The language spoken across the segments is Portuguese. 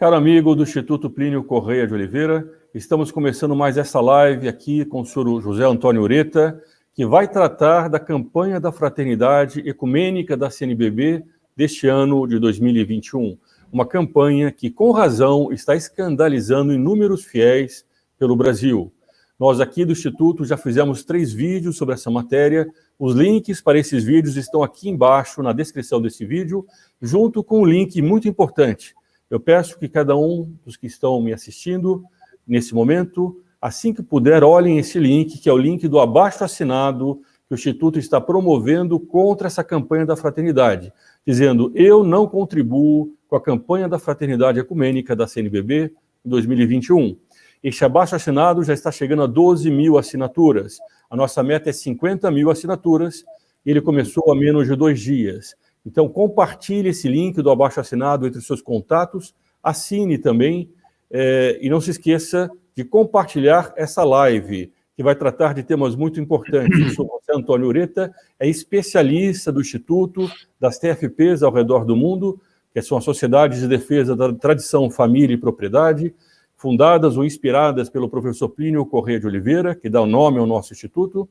Caro amigo do Instituto Plínio Correia de Oliveira, estamos começando mais essa live aqui com o senhor José Antônio Ureta, que vai tratar da campanha da Fraternidade Ecumênica da CNBB deste ano de 2021. Uma campanha que, com razão, está escandalizando inúmeros fiéis pelo Brasil. Nós aqui do Instituto já fizemos 3 vídeos sobre essa matéria. Os links para esses vídeos estão aqui embaixo na descrição desse vídeo, junto com um link muito importante. Eu peço que cada um dos que estão me assistindo nesse momento, assim que puder, olhem esse link, que é o link do abaixo-assinado que o Instituto está promovendo contra essa campanha da fraternidade, dizendo: eu não contribuo com a campanha da Fraternidade Ecumênica da CNBB em 2021. Este abaixo-assinado já está chegando a 12 mil assinaturas. A nossa meta é 50 mil assinaturas e ele começou há menos de 2 dias. Então, compartilhe esse link do abaixo-assinado entre os seus contatos, assine também, e não se esqueça de compartilhar essa live, que vai tratar de temas muito importantes. Eu sou José Antônio Ureta, é especialista do Instituto, das TFPs ao redor do mundo, que são as Sociedades de Defesa da Tradição, Família e Propriedade, fundadas ou inspiradas pelo professor Plínio Correia de Oliveira, que dá o nome ao nosso Instituto,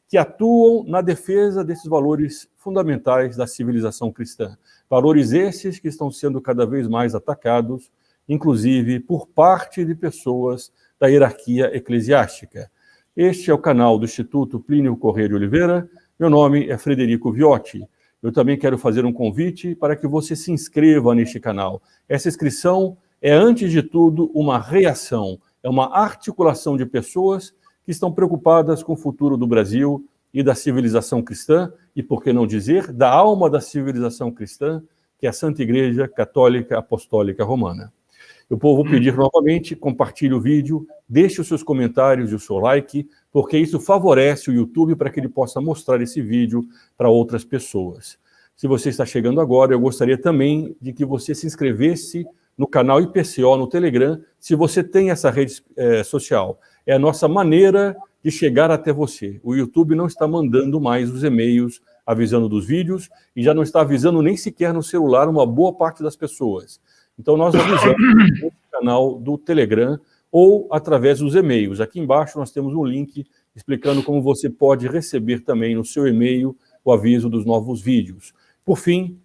que atuam na defesa desses valores fundamentais da civilização cristã. Valores esses que estão sendo cada vez mais atacados, inclusive por parte de pessoas da hierarquia eclesiástica. Este é o canal do Instituto Plínio Correia de Oliveira. Meu nome é Frederico Viotti. Eu também quero fazer um convite para que você se inscreva neste canal. Essa inscrição é, antes de tudo, uma reação, é uma articulação de pessoas que estão preocupadas com o futuro do Brasil e da civilização cristã, e, por que não dizer, da alma da civilização cristã, que é a Santa Igreja Católica Apostólica Romana. Eu vou pedir novamente, compartilhe o vídeo, deixe os seus comentários e o seu like, porque isso favorece o YouTube para que ele possa mostrar esse vídeo para outras pessoas. Se você está chegando agora, eu gostaria também de que você se inscrevesse no canal IPCO no Telegram, se você tem essa rede social. É a nossa maneira de chegar até você. O YouTube não está mandando mais os e-mails avisando dos vídeos e já não está avisando nem sequer no celular uma boa parte das pessoas. Então nós avisamos no canal do Telegram ou através dos e-mails. Aqui embaixo nós temos um link explicando como você pode receber também no seu e-mail o aviso dos novos vídeos. Por fim,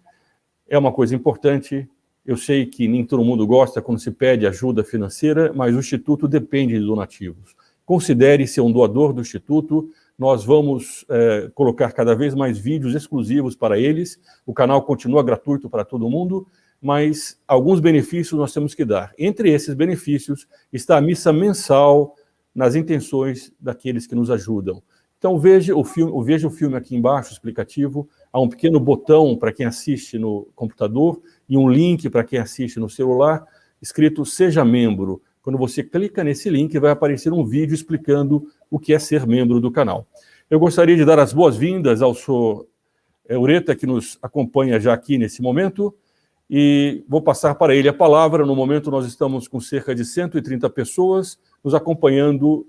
é uma coisa importante. Eu sei que nem todo mundo gosta quando se pede ajuda financeira, mas o Instituto depende de donativos. Considere ser um doador do Instituto. Nós vamos colocar cada vez mais vídeos exclusivos para eles. O canal continua gratuito para todo mundo, mas alguns benefícios nós temos que dar. Entre esses benefícios está a missa mensal nas intenções daqueles que nos ajudam. Então veja o filme aqui embaixo, explicativo. Há um pequeno botão para quem assiste no computador e um link para quem assiste no celular, escrito Seja Membro. Quando você clica nesse link, vai aparecer um vídeo explicando o que é ser membro do canal. Eu gostaria de dar as boas-vindas ao senhor Ureta, que nos acompanha já aqui nesse momento, e vou passar para ele a palavra. No momento, nós estamos com cerca de 130 pessoas nos acompanhando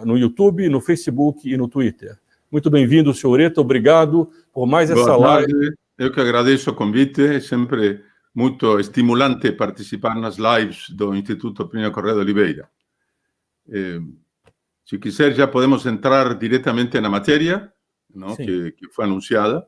no YouTube, no Facebook e no Twitter. Muito bem-vindo, senhor Ureta, obrigado por mais essa live. Eu que agradeço o convite, é sempre muito estimulante participar nas lives do Instituto Plínio Correia de Oliveira. Se quiser, já podemos entrar diretamente na matéria, não, que foi anunciada.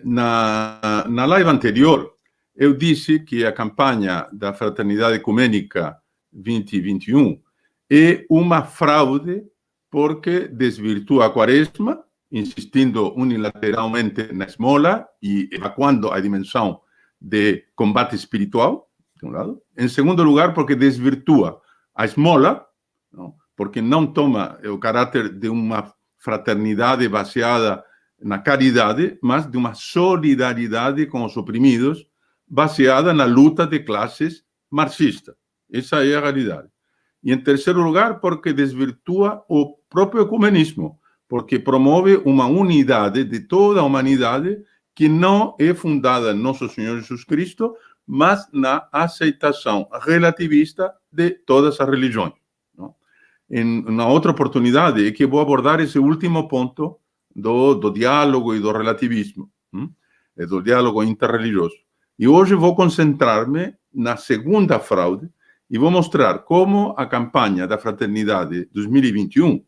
Na live anterior, eu disse que a campanha da Fraternidade Ecumênica 2021 é uma fraude porque desvirtua a Quaresma, insistindo unilateralmente na esmola e evacuando a dimensão de combate espiritual, de um lado. Em segundo lugar, porque desvirtua a esmola, não? Porque não toma o caráter de uma fraternidade baseada na caridade, mas de uma solidariedade com os oprimidos, baseada na luta de classes marxista. Essa é a realidade. E, em terceiro lugar, porque desvirtua o próprio ecumenismo, porque promove uma unidade de toda a humanidade que não é fundada em Nosso Senhor Jesus Cristo, mas na aceitação relativista de todas as religiões. Não? Na outra oportunidade é que vou abordar esse último ponto do diálogo e do relativismo, do diálogo interreligioso. E hoje vou concentrar-me na segunda fraude e vou mostrar como a campanha da Fraternidade 2021,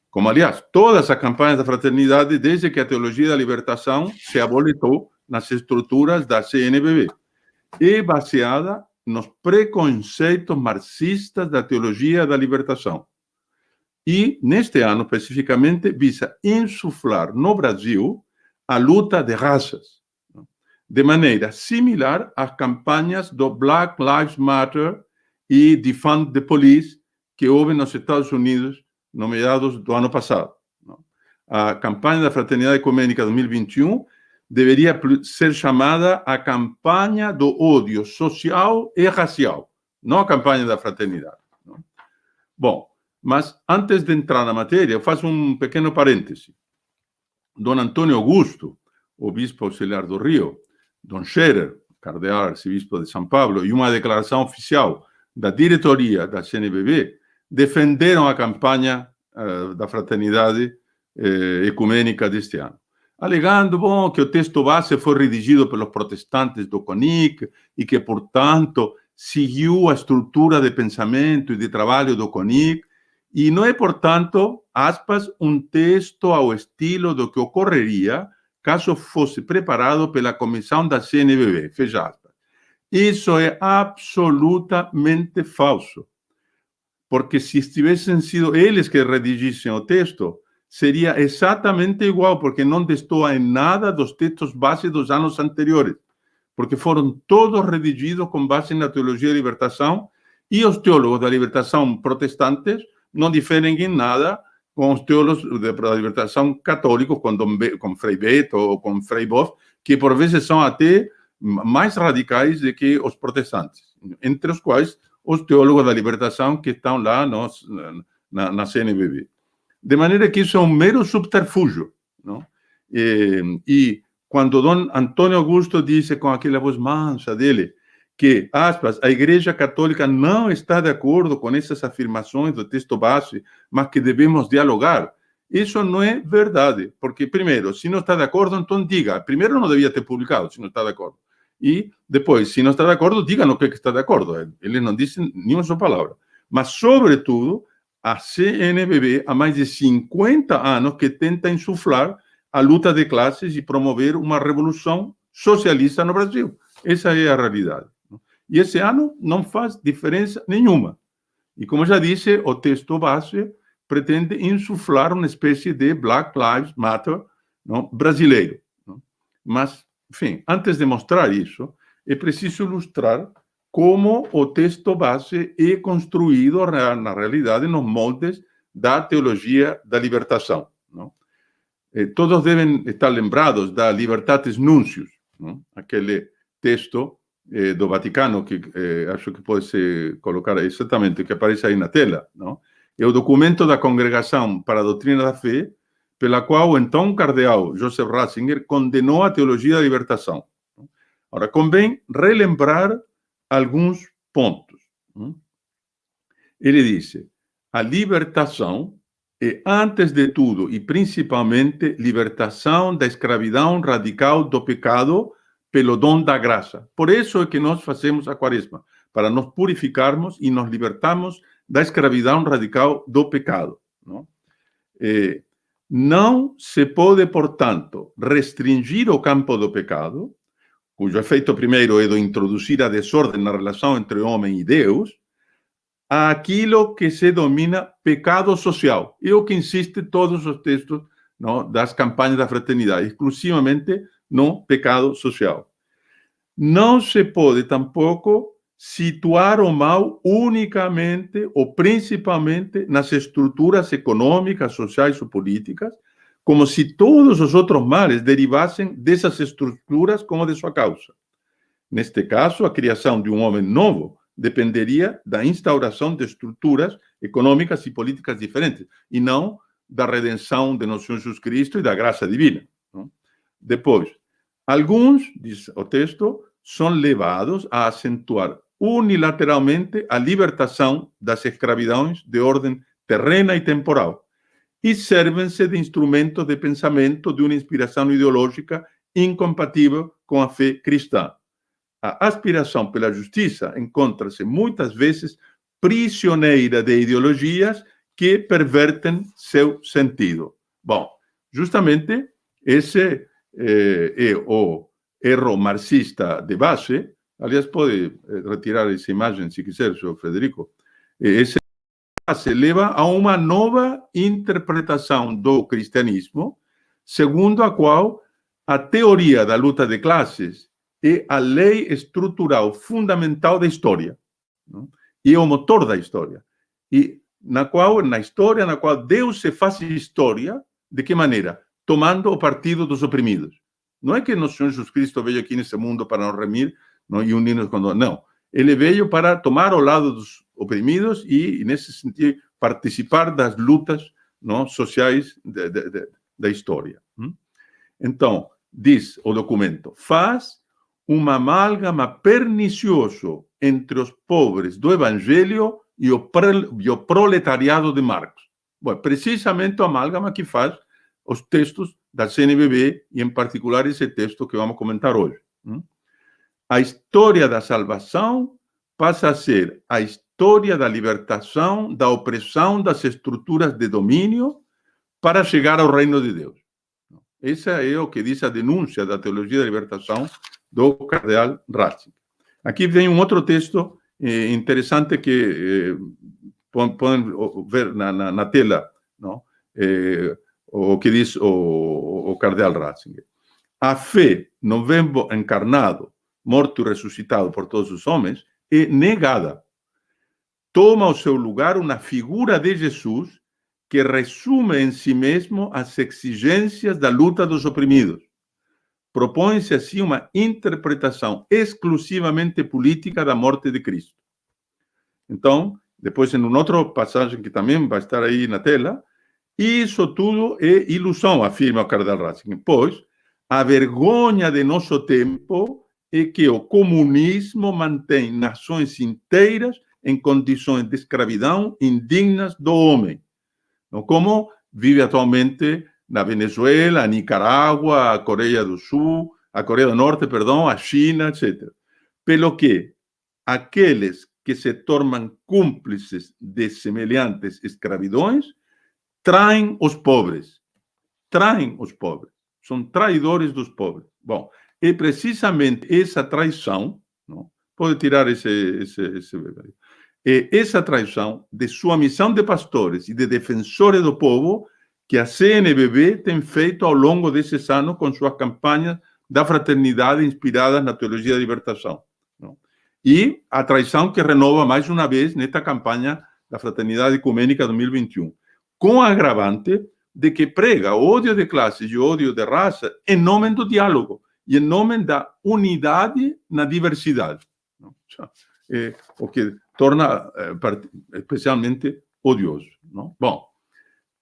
como, aliás, todas as campanhas da Fraternidade, desde que a teologia da libertação se abolitou nas estruturas da CNBB, é baseada nos preconceitos marxistas da teologia da libertação. E, neste ano, especificamente, visa insuflar no Brasil a luta de raças, de maneira similar às campanhas do Black Lives Matter e Defund the Police que houve nos Estados Unidos no meados do ano passado. A campanha da Fraternidade Ecumênica 2021 deveria ser chamada a campanha do ódio social e racial, não a campanha da fraternidade. Bom, mas antes de entrar na matéria, eu faço um pequeno parêntese. Dom Antônio Augusto, o bispo auxiliar do Rio, Dom Scherer, cardeal arcebispo de São Paulo, e uma declaração oficial da diretoria da CNBB, defenderam a campanha da Fraternidade Ecumênica deste ano, alegando, bom, que o texto base foi redigido pelos protestantes do CONIC e que, portanto, seguiu a estrutura de pensamento e de trabalho do CONIC e não é, portanto, aspas, um texto ao estilo do que ocorreria caso fosse preparado pela comissão da CNBB, fecha aspas. Isso é absolutamente falso, porque se tivessem sido eles que redigissem o texto, seria exatamente igual, porque não destoa em nada dos textos base dos anos anteriores, porque foram todos redigidos com base na teologia da libertação e os teólogos da libertação protestantes não diferem em nada com os teólogos da libertação católicos, com Frei Beto ou com Frei Boff, que por vezes são até mais radicais do que os protestantes, entre os quais os teólogos da libertação que estão lá na CNBB. De maneira que isso é um mero subterfúgio, não? E quando Dom Antônio Augusto disse com aquela voz mansa dele que, aspas, a Igreja Católica não está de acordo com essas afirmações do texto base, mas que devemos dialogar, isso não é verdade, porque, primeiro, se não está de acordo, então diga. Primeiro, não devia ter publicado, se não está de acordo. E, depois, se não está de acordo, diga no que está de acordo. Ele não disse nenhuma só palavra. Mas, sobretudo, a CNBB há mais de 50 anos que tenta insuflar a luta de classes e promover uma revolução socialista no Brasil. Essa é a realidade. E esse ano não faz diferença nenhuma. E, como já disse, o texto base pretende insuflar uma espécie de Black Lives Matter, não, brasileiro. Não? Mas, enfim, antes de mostrar isso, é preciso ilustrar como o texto base é construído, na realidade, nos moldes da teologia da libertação. Não? Todos devem estar lembrados da Libertatis Nuncius, não? Aquele texto do Vaticano, que acho que pode se colocar exatamente, que aparece aí na tela, não? É o documento da Congregação para a Doutrina da Fé, pela qual o então cardeal Joseph Ratzinger condenou a teologia da libertação. Agora, convém relembrar alguns pontos. Ele disse, a libertação é, antes de tudo e principalmente, libertação da escravidão radical do pecado pelo dom da graça. Por isso é que nós fazemos a quaresma, para nos purificarmos e nos libertarmos da escravidão radical do pecado. Não? Não se pode, portanto, restringir o campo do pecado, cujo efeito primeiro é de introduzir a desordem na relação entre homem e Deus, àquilo que se denomina pecado social. É o que insiste todos os textos, não, das campanhas da fraternidade, exclusivamente no pecado social. Não se pode tampouco situar o mal unicamente ou principalmente nas estruturas econômicas, sociais ou políticas, como se todos os outros males derivassem dessas estruturas como de sua causa. Neste caso, a criação de um homem novo dependeria da instauração de estruturas econômicas e políticas diferentes, e não da redenção de nosso Jesus Cristo e da graça divina. Não? Depois, alguns, diz o texto, são levados a acentuar unilateralmente a libertação das escravidões de ordem terrena e temporal e servem-se de instrumentos de pensamento de uma inspiração ideológica incompatível com a fé cristã. a aspiração pela justiça encontra-se muitas vezes prisioneira de ideologias que pervertem seu sentido. Bom, justamente esse é o erro marxista de base. Aliás, pode retirar essa imagem se quiser, senhor Frederico. Esse base leva a uma nova interpretação do cristianismo, segundo a qual a teoria da luta de classes é a lei estrutural fundamental da história, não? E é o motor da história. E na história na qual Deus se faz história, de que maneira? Tomando o partido dos oprimidos. Não é que nosso Senhor Jesus Cristo veio aqui nesse mundo para nos remir, não, e unir-nos com Deus. Não. Ele veio para tomar o lado dos oprimidos e, nesse sentido, participar das lutas, não, sociais da história. Então, diz o documento, faz uma amálgama pernicioso entre os pobres do Evangelho e o proletariado de Marx. Bom, precisamente a amálgama que faz os textos da CNBB e, em particular, esse texto que vamos comentar hoje. A história da salvação passa a ser a história da libertação, da opressão das estruturas de domínio para chegar ao reino de Deus. Esse é o que diz a denúncia da teologia da libertação do cardeal Ratzinger. Aqui vem um outro texto interessante que podem ver na tela, não? O que diz o cardeal Ratzinger. A fé no Verbo encarnado, morto e ressuscitado por todos os homens, é negada. Toma ao seu lugar uma figura de Jesus que resume em si mesmo as exigências da luta dos oprimidos. Propõe-se assim uma interpretação exclusivamente política da morte de Cristo. Então, depois, em uma outra passagem que também vai estar aí na tela, isso tudo é ilusão, afirma o cardeal Ratzinger, pois a vergonha de nosso tempo é que o comunismo mantém nações inteiras em condições de escravidão indignas do homem, como vive atualmente na Venezuela, a Nicarágua, a Coreia do Sul, a Coreia do Norte, perdão, a China, etc. Pelo que aqueles que se tornam cúmplices de semelhantes escravidões traem os pobres. Traem os pobres. São traidores dos pobres. Bom, é precisamente essa traição, não? Pode tirar esse essa traição de sua missão de pastores e de defensores do povo que a CNBB tem feito ao longo desses anos com suas campanhas da fraternidade inspiradas na teologia da libertação. Não? E a traição que renova mais uma vez nesta campanha da fraternidade ecumênica 2021, com a agravante de que prega o ódio de classes e o ódio de raça em nome do diálogo e em nome da unidade na diversidade. Não? O que torna especialmente odioso. Não? Bom,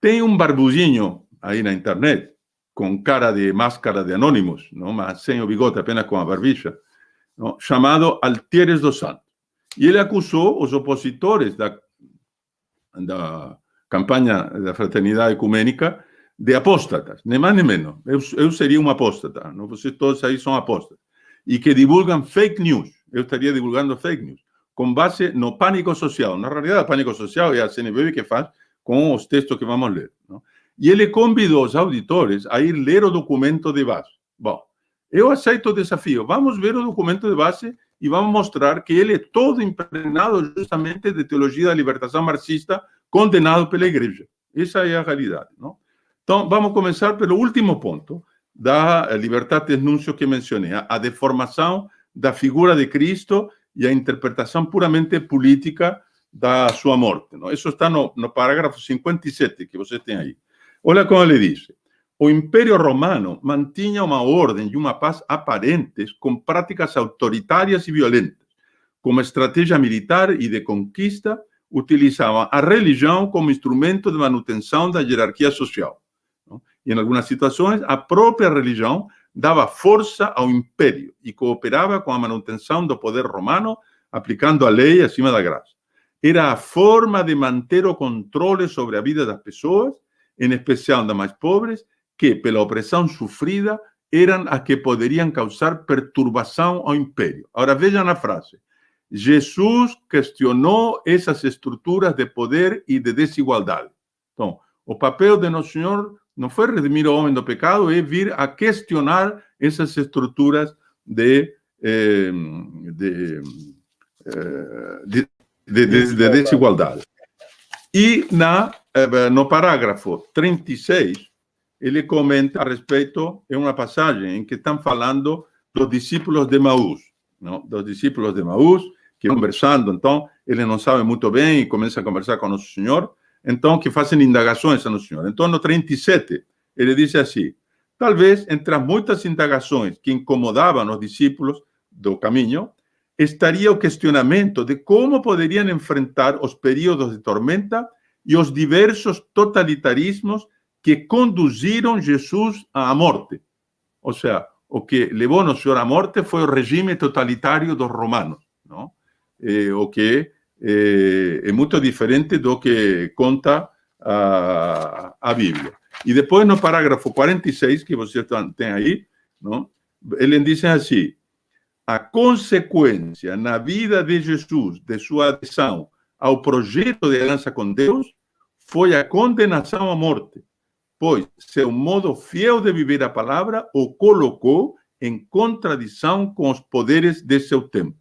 tem um barbuzinho aí na internet com cara de máscara de Anônimos, não? Mas sem o bigode, apenas com a barbicha, não? Chamado Altieres dos Santos. E ele acusou os opositores da campanha da fraternidade ecumênica de apóstatas, nem mais nem menos. Eu seria um apóstata, não? Vocês todos aí são apóstatas. E que divulgam fake news. Eu estaria divulgando fake news, com base no pânico social. Na realidade, o pânico social é a CNBB que faz com os textos que vamos ler. Não? E ele convidou os auditores a ir ler o documento de base. Bom, eu aceito o desafio. Vamos ver o documento de base e vamos mostrar que ele é todo impregnado justamente de teologia da libertação marxista condenado pela igreja. Essa é a realidade. Não? Então, vamos começar pelo último ponto da Libertatis Nuncio que mencionei, a deformação da figura de Cristo e a interpretação puramente política da sua morte. Não? Isso está no parágrafo 57 que você tem aí. Olha como ele diz. O Império Romano mantinha uma ordem e uma paz aparentes com práticas autoritárias e violentas. Como estratégia militar e de conquista, utilizavam a religião como instrumento de manutenção da hierarquia social. Não? E, em algumas situações, a própria religião dava força ao império e cooperava com a manutenção do poder romano, aplicando a lei acima da graça. Era a forma de manter o controle sobre a vida das pessoas, em especial das mais pobres, que, pela opressão sofrida, eram as que poderiam causar perturbação ao império. Agora, vejam a frase. Jesus questionou essas estruturas de poder e de desigualdade. Então, o papel de Nosso Senhor não foi redimir o homem do pecado, é vir a questionar essas estruturas de desigualdade. E no parágrafo 36, ele comenta a respeito, é uma passagem em que estão falando dos discípulos de Emaús, não? Dos discípulos de Emaús, que conversando, então, eles não sabem muito bem e começam a conversar com Nosso Senhor, então, que fazem indagações a Nosso Senhor. Então, no 37, ele diz assim: talvez, entre as muitas indagações que incomodavam os discípulos do caminho, estaria o questionamento de como poderiam enfrentar os períodos de tormenta e os diversos totalitarismos que conduziram Jesus à morte. Ou seja, o que levou Nosso Senhor à morte foi o regime totalitário dos romanos, não? O que é muito diferente do que conta a Bíblia. E depois, no parágrafo 46, que você tem aí, não? Ele diz assim: a consequência na vida de Jesus, de sua adesão ao projeto de aliança com Deus, foi a condenação à morte, pois seu modo fiel de viver a palavra o colocou em contradição com os poderes de seu tempo.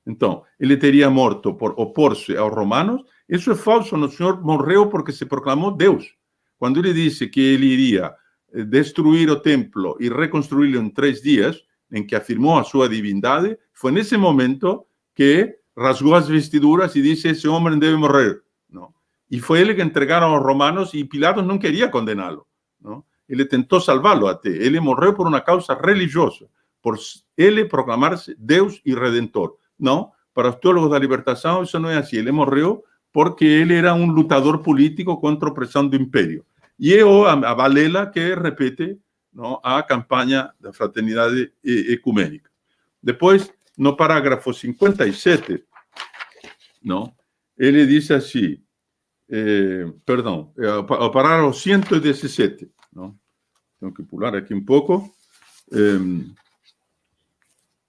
Então, ele teria morto por opor-se aos romanos. Isso é falso. O Senhor morreu porque se proclamou Deus. Quando ele disse que ele iria destruir o templo e reconstruí-lo em 3 dias, em que afirmou a sua divindade, foi nesse momento que rasgou as vestiduras e disse: esse homem deve morrer. Não? E foi ele que entregaram aos romanos e Pilatos não queria condená-lo. Não? Ele tentou salvá-lo até. Ele morreu por uma causa religiosa, por ele proclamar-se Deus e Redentor. Não, para os teólogos da libertação isso não é assim. Ele morreu porque ele era um lutador político contra a opressão do império. E é a balela que repete, não, a campanha da fraternidade ecumênica. Depois, no parágrafo 57, não, ele diz assim, o parágrafo 117, não, tenho que pular aqui um pouco.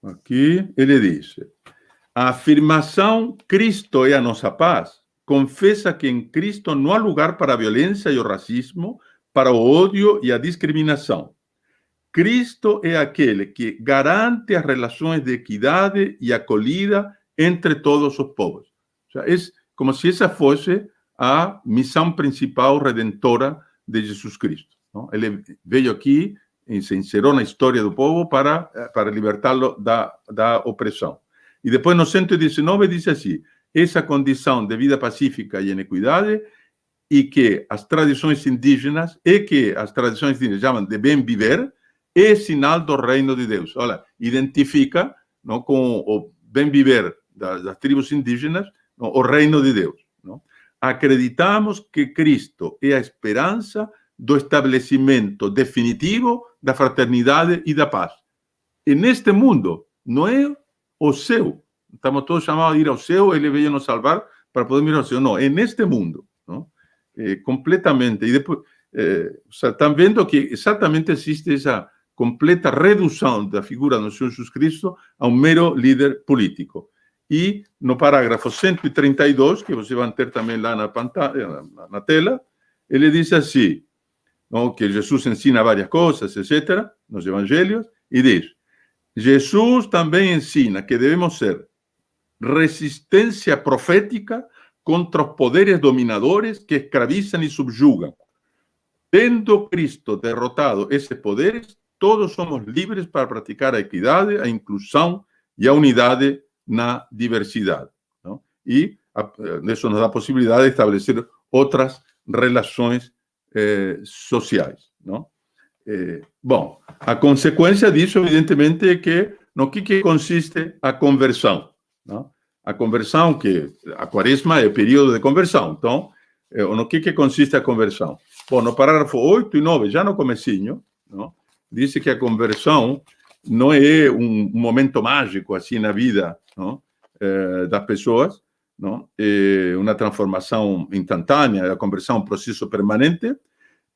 Aqui, ele diz: a afirmação Cristo é a nossa paz confessa que em Cristo não há lugar para a violência e o racismo, para o ódio e a discriminação. Cristo é aquele que garante as relações de equidade e acolhida entre todos os povos. O sea, é como se essa fosse a missão principal redentora de Jesus Cristo. Não? Ele veio aqui e se inseriu na história do povo para libertá-lo da opressão. E depois, no 119, diz assim: essa condição de vida pacífica e em equidade, e que as tradições indígenas chamam de bem viver, é sinal do reino de Deus. Olha, identifica, não, com o bem viver das tribos indígenas, não, o reino de Deus. Não? Acreditamos que Cristo é a esperança do estabelecimento definitivo da fraternidade e da paz. E neste mundo, não é o céu. Estamos todos chamados a ir ao céu, ele veio nos salvar para poder ir ao céu. Não, é neste mundo. Não? Completamente. E depois, estão vendo que exatamente existe essa completa redução da figura do Senhor Jesus Cristo a um mero líder político. E no parágrafo 132, que vocês vão ter também lá na pantalla, na tela, ele diz assim, não, que Jesus ensina várias coisas, etc., nos evangelhos, e diz: Jesus também ensina que devemos ser resistência profética contra os poderes dominadores que escravizam e subjugam. Tendo Cristo derrotado esses poderes, todos somos livres para praticar a equidade, a inclusão e a unidade na diversidade. Não? E isso nos dá a possibilidade de estabelecer outras relações sociais. Não? Bom, a consequência disso, evidentemente, é que no que consiste a conversão. Não? A conversão, que a quaresma é o período de conversão. Então, no que consiste a conversão? Bom, no parágrafo 8 e 9, já no comecinho, não? Diz que a conversão não é um momento mágico assim na vida, não? Das pessoas, não? É uma transformação instantânea. A conversão é um processo permanente,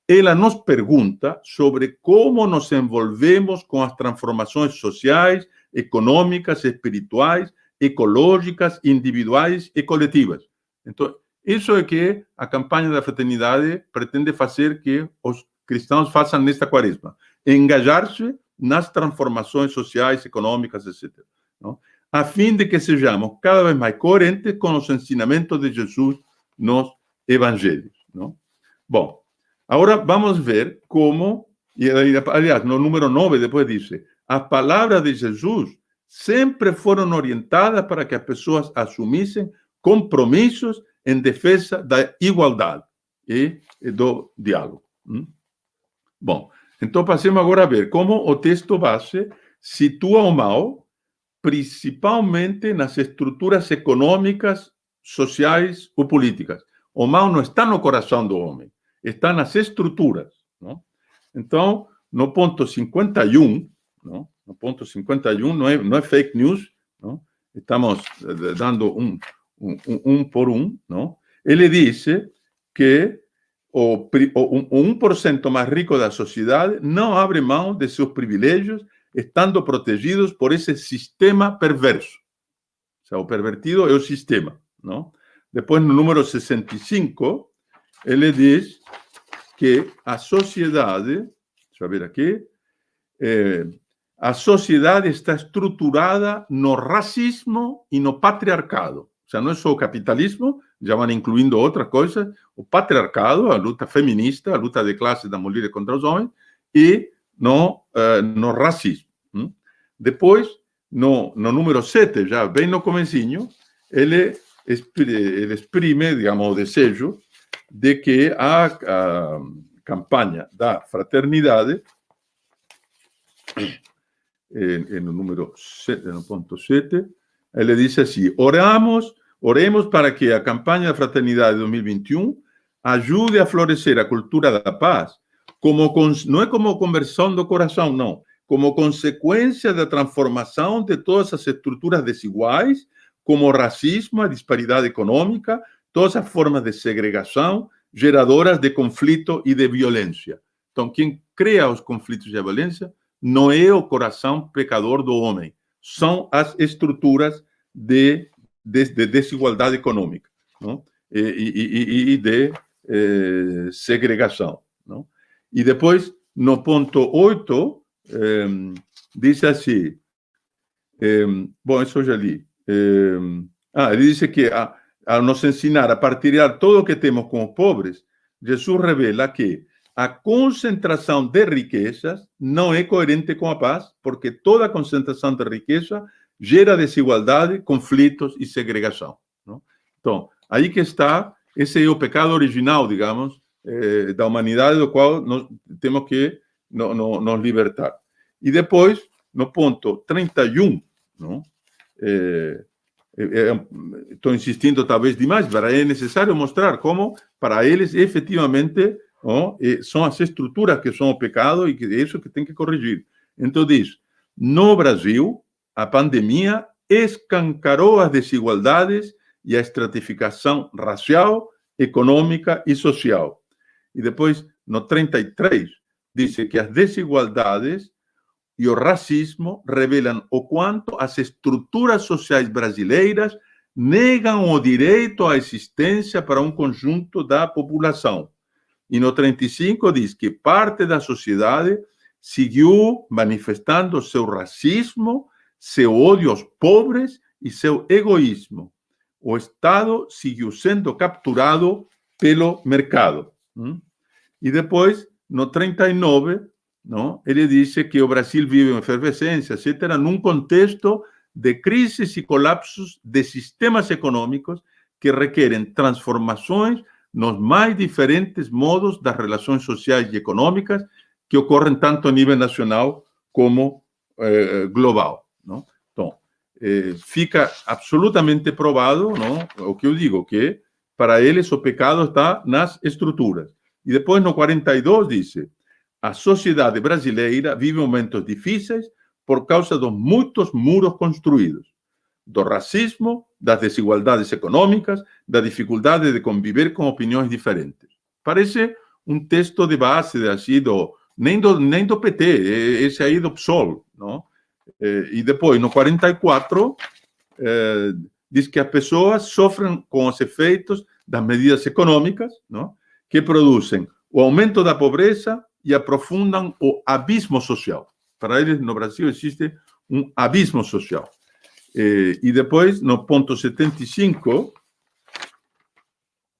ela nos pergunta sobre como nos envolvemos com as transformações sociais, econômicas, espirituais, ecológicas, individuais e coletivas. Então, isso é que a campanha da fraternidade pretende fazer que os cristãos façam nesta quaresma. Engajar-se nas transformações sociais, econômicas, etc. Não? A fim de que sejamos cada vez mais coerentes com os ensinamentos de Jesus nos evangelhos. Não? Bom, agora vamos ver como, e aliás, no número 9 depois diz, as palavras de Jesus sempre foram orientadas para que as pessoas assumissem compromissos em defesa da igualdade e do diálogo. Bom, então passemos agora a ver como o texto base situa o mal principalmente nas estruturas econômicas, sociais ou políticas. O mal não está no coração do homem, está nas estruturas. Não? Então, no ponto 51, não? No ponto 51 não é fake news, não? Estamos dando um por um, não? Ele diz que o 1% mais rico da sociedade não abre mão de seus privilégios, estando protegidos por esse sistema perverso. O sea, o pervertido é o sistema, não? Depois, no número 65, ele diz que a sociedade, deixa eu ver aqui, a sociedade está estruturada no racismo e no patriarcado. O sea, não é só o capitalismo, já vão incluindo outras coisas, o patriarcado, a luta feminista, a luta de classe das mulheres contra os homens, e no racismo. Depois, no número 7, já bem no comecinho, ele exprime, digamos, o desejo de que a campanha da fraternidade, no número 7, no ponto 7, ele diz assim: oremos para que a campanha da fraternidade de 2021 ajude a florescer a cultura da paz, não é como conversão do coração, não, como consequência da transformação de todas as estruturas desiguais, como o racismo, a disparidade econômica, todas as formas de segregação, geradoras de conflito e de violência. Então, quem cria os conflitos e a violência não é o coração pecador do homem, são as estruturas de desigualdade econômica, não? E de segregação. Não? E depois, no ponto 8, diz assim, bom, isso eu já li. Ele diz que ao nos ensinar a partilhar todo o que temos com os pobres, Jesus revela que a concentração de riquezas não é coerente com a paz, porque toda concentração de riqueza gera desigualdade, conflitos e segregação. Não? Então, aí que está, esse é o pecado original, digamos, da humanidade, do qual nós temos que nos libertar. E depois, no ponto 31, não? Estou insistindo talvez demais, mas é necessário mostrar como, para eles, efetivamente, não, são as estruturas que são o pecado e que é isso que tem que corrigir. Então diz, no Brasil, a pandemia escancarou as desigualdades e a estratificação racial, econômica e social. E depois, no 33, diz que as desigualdades e o racismo revelam o quanto as estruturas sociais brasileiras negam o direito à existência para um conjunto da população. E no 35 diz que parte da sociedade seguiu manifestando seu racismo, seu ódio aos pobres e seu egoísmo. O Estado seguiu sendo capturado pelo mercado. E depois, no 39, não, ele disse que o Brasil vive uma efervescência, etc., num contexto de crises e colapsos de sistemas econômicos que requerem transformações nos mais diferentes modos das relações sociais e econômicas que ocorrem tanto a nível nacional como global. Não? Então, fica absolutamente provado, não, o que eu digo, que para eles o pecado está nas estruturas. E depois, no 42, diz: a sociedade brasileira vive momentos difíceis por causa dos muitos muros construídos, do racismo, das desigualdades econômicas, da dificuldade de conviver com opiniões diferentes. Parece um texto de base assim, nem do PT, esse aí do PSOL, não? E depois, no 44, diz que as pessoas sofrem com os efeitos das medidas econômicas, não? Que produzem o aumento da pobreza e aprofundam o abismo social. Para eles, no Brasil, existe um abismo social. E depois, no ponto 75,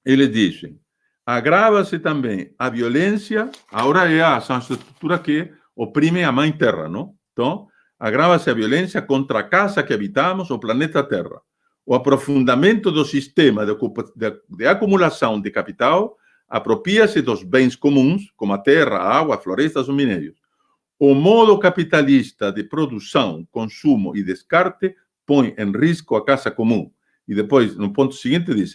eles dizem: agrava-se também a violência, agora são as estruturas que oprimem a mãe terra, não? Então, agrava-se a violência contra a casa que habitamos, o planeta Terra. O aprofundamento do sistema de acumulação de capital apropria-se dos bens comuns, como a terra, a água, florestas ou minérios. O modo capitalista de produção, consumo e descarte põe em risco a casa comum. E depois, no ponto seguinte, diz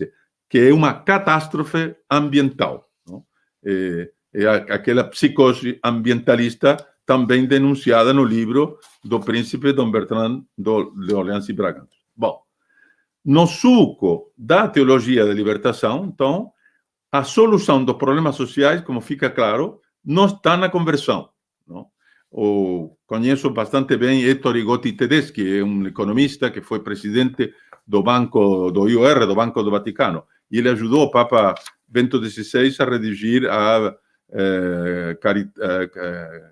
que é uma catástrofe ambiental. Não? Aquela psicose ambientalista também denunciada no livro do príncipe Dom Bertrand de Orleans e Bragança. Bom, no suco da teologia da libertação, então, a solução dos problemas sociais, como fica claro, não está na conversão. Não? Conheço bastante bem Ettore Rigotti Tedeschi, é um economista que foi presidente do Banco do IOR, do Banco do Vaticano, e ele ajudou o Papa Bento XVI a redigir a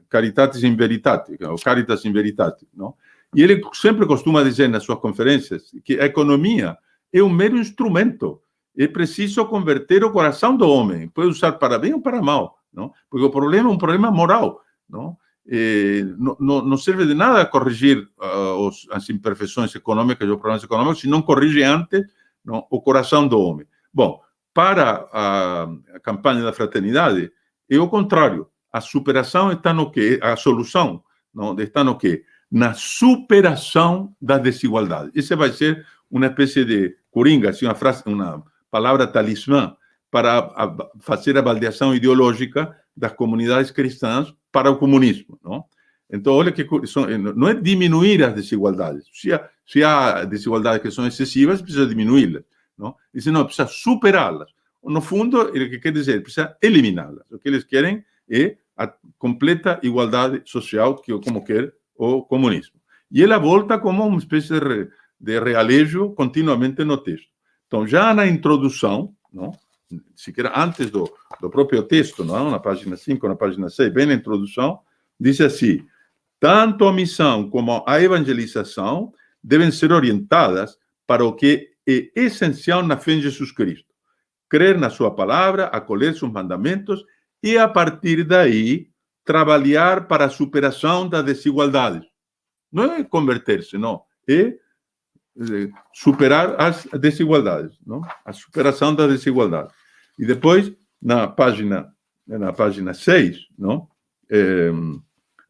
Caritatis in Veritate, ou Caritas in Veritate, não? E ele sempre costuma dizer nas suas conferências que a economia é um mero instrumento. É preciso converter o coração do homem. Pode usar para bem ou para mal, não? Porque o problema é um problema moral, não? Não serve de nada corrigir as imperfeições econômicas ou problemas econômicos se não corrige antes, não, o coração do homem. Bom, para a campanha da fraternidade, é o contrário. A superação está no quê? A solução não, está no quê? Na superação das desigualdades. Essa vai ser uma espécie de coringa, assim, uma palavra talismã para fazer a avaliação ideológica das comunidades cristãs para o comunismo. Não? Então, olha que não é diminuir as desigualdades. Se há desigualdades que são excessivas, precisa diminuí-las. Não? E se não, precisa superá-las. No fundo, o que quer dizer? Precisa eliminá-las. O que eles querem é a completa igualdade social, como quer o comunismo. E ela volta como uma espécie de realejo continuamente no texto. Então, já na introdução, não? Sequer antes do próprio texto, não? Na página 5, na página 6, bem na introdução, diz assim: tanto a missão como a evangelização devem ser orientadas para o que é essencial na fé em Jesus Cristo. Crer na sua palavra, acolher seus mandamentos e, a partir daí, trabalhar para a superação das desigualdades. Não é converter-se, não. É superar as desigualdades, não? A superação das desigualdades. E depois, na página 6, não?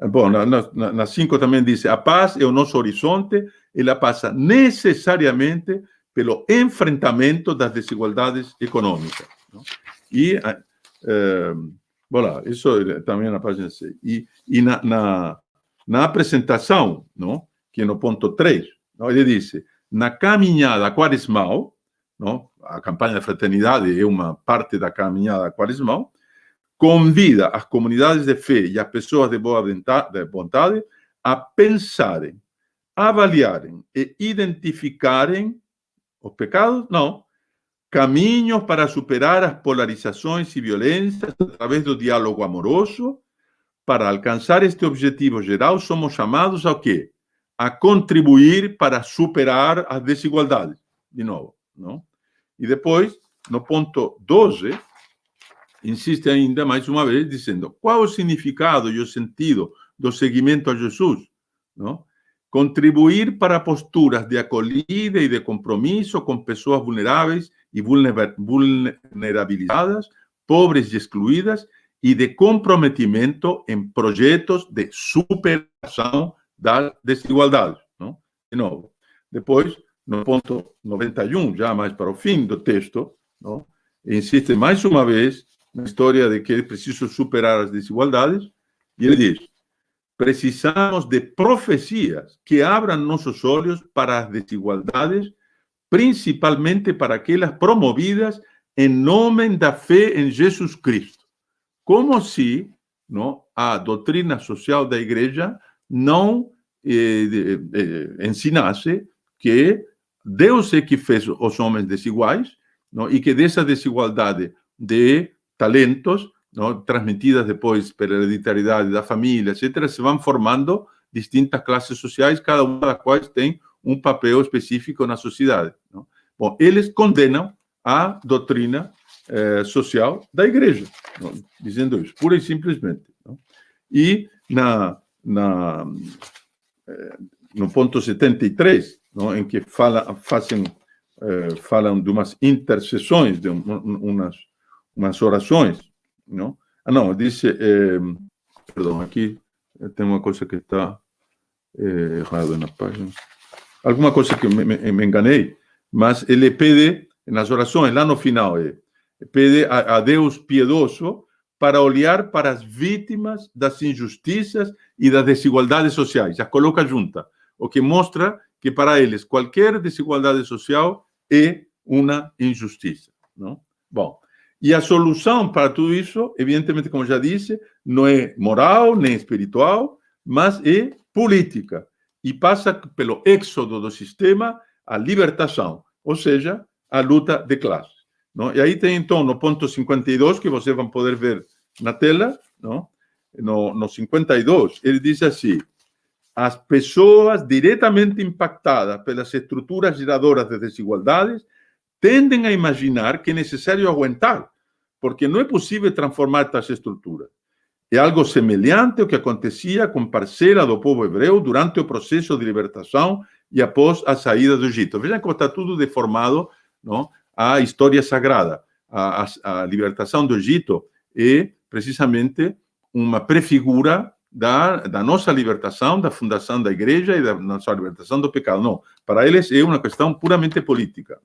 Bom, na 5 também diz: a paz é o nosso horizonte, ela passa necessariamente pelo enfrentamento das desigualdades econômicas. Não? E, voilà, isso também na página 6. E na apresentação, não? Que é no ponto 3, não? Ele disse: na caminhada quaresmal, não? A campanha da fraternidade é uma parte da caminhada quaresmal, convida as comunidades de fé e as pessoas de boa vontade a pensarem, avaliarem e identificarem os pecados, não, caminhos para superar as polarizações e violências através do diálogo amoroso. Para alcançar este objetivo geral, somos chamados ao quê? A contribuir para superar as desigualdades. De novo, não? E depois, no ponto 12, insiste ainda mais uma vez, dizendo: qual o significado e o sentido do seguimento a Jesus? Não? Contribuir para posturas de acolhida e de compromisso com pessoas vulneráveis e vulnerabilizadas, pobres e excluídas, e de comprometimento em projetos de superação das desigualdades. Não? De novo. Depois, no ponto 91, já mais para o fim do texto, não? Insiste mais uma vez na história de que é preciso superar as desigualdades, e ele diz: precisamos de profecias que abram nossos olhos para as desigualdades, principalmente para aquelas promovidas em nome da fé em Jesus Cristo. como se a doutrina social da igreja não ensinasse que Deus é que fez os homens desiguais, e que dessa desigualdade de talentos, transmitidas depois pela hereditariedade da família, etc., se vão formando distintas classes sociais, cada uma das quais tem um papel específico na sociedade. Bom, eles condenam a doutrina social da igreja, dizendo isso, pura e simplesmente. E no ponto 73, em que falam de umas intercessões, de umas orações, disse, perdão, aqui tem uma coisa que está errada na página, alguma coisa que me enganei, mas ele pede, nas orações, lá no final, pede a Deus piedoso para olhar para as vítimas das injustiças e das desigualdades sociais. Já coloca junta, o que mostra que para eles qualquer desigualdade social é uma injustiça. Bom, e a solução para tudo isso, evidentemente, como já disse, não é moral nem espiritual, mas é política. E passa pelo êxodo do sistema, a libertação, ou seja, a luta de classes. E aí tem, então, no ponto 52, que vocês vão poder ver na tela, no 52, ele diz assim: as pessoas diretamente impactadas pelas estruturas geradoras de desigualdades tendem a imaginar que é necessário aguentar, porque não é possível transformar estas estruturas. É algo semelhante ao que acontecia com parcela do povo hebreu durante o processo de libertação e após a saída do Egito. Vejam como está tudo deformado, a história sagrada. A libertação do Egito é precisamente uma prefigura da nossa libertação, da fundação da igreja e da nossa libertação do pecado. Não, para eles é uma questão puramente política.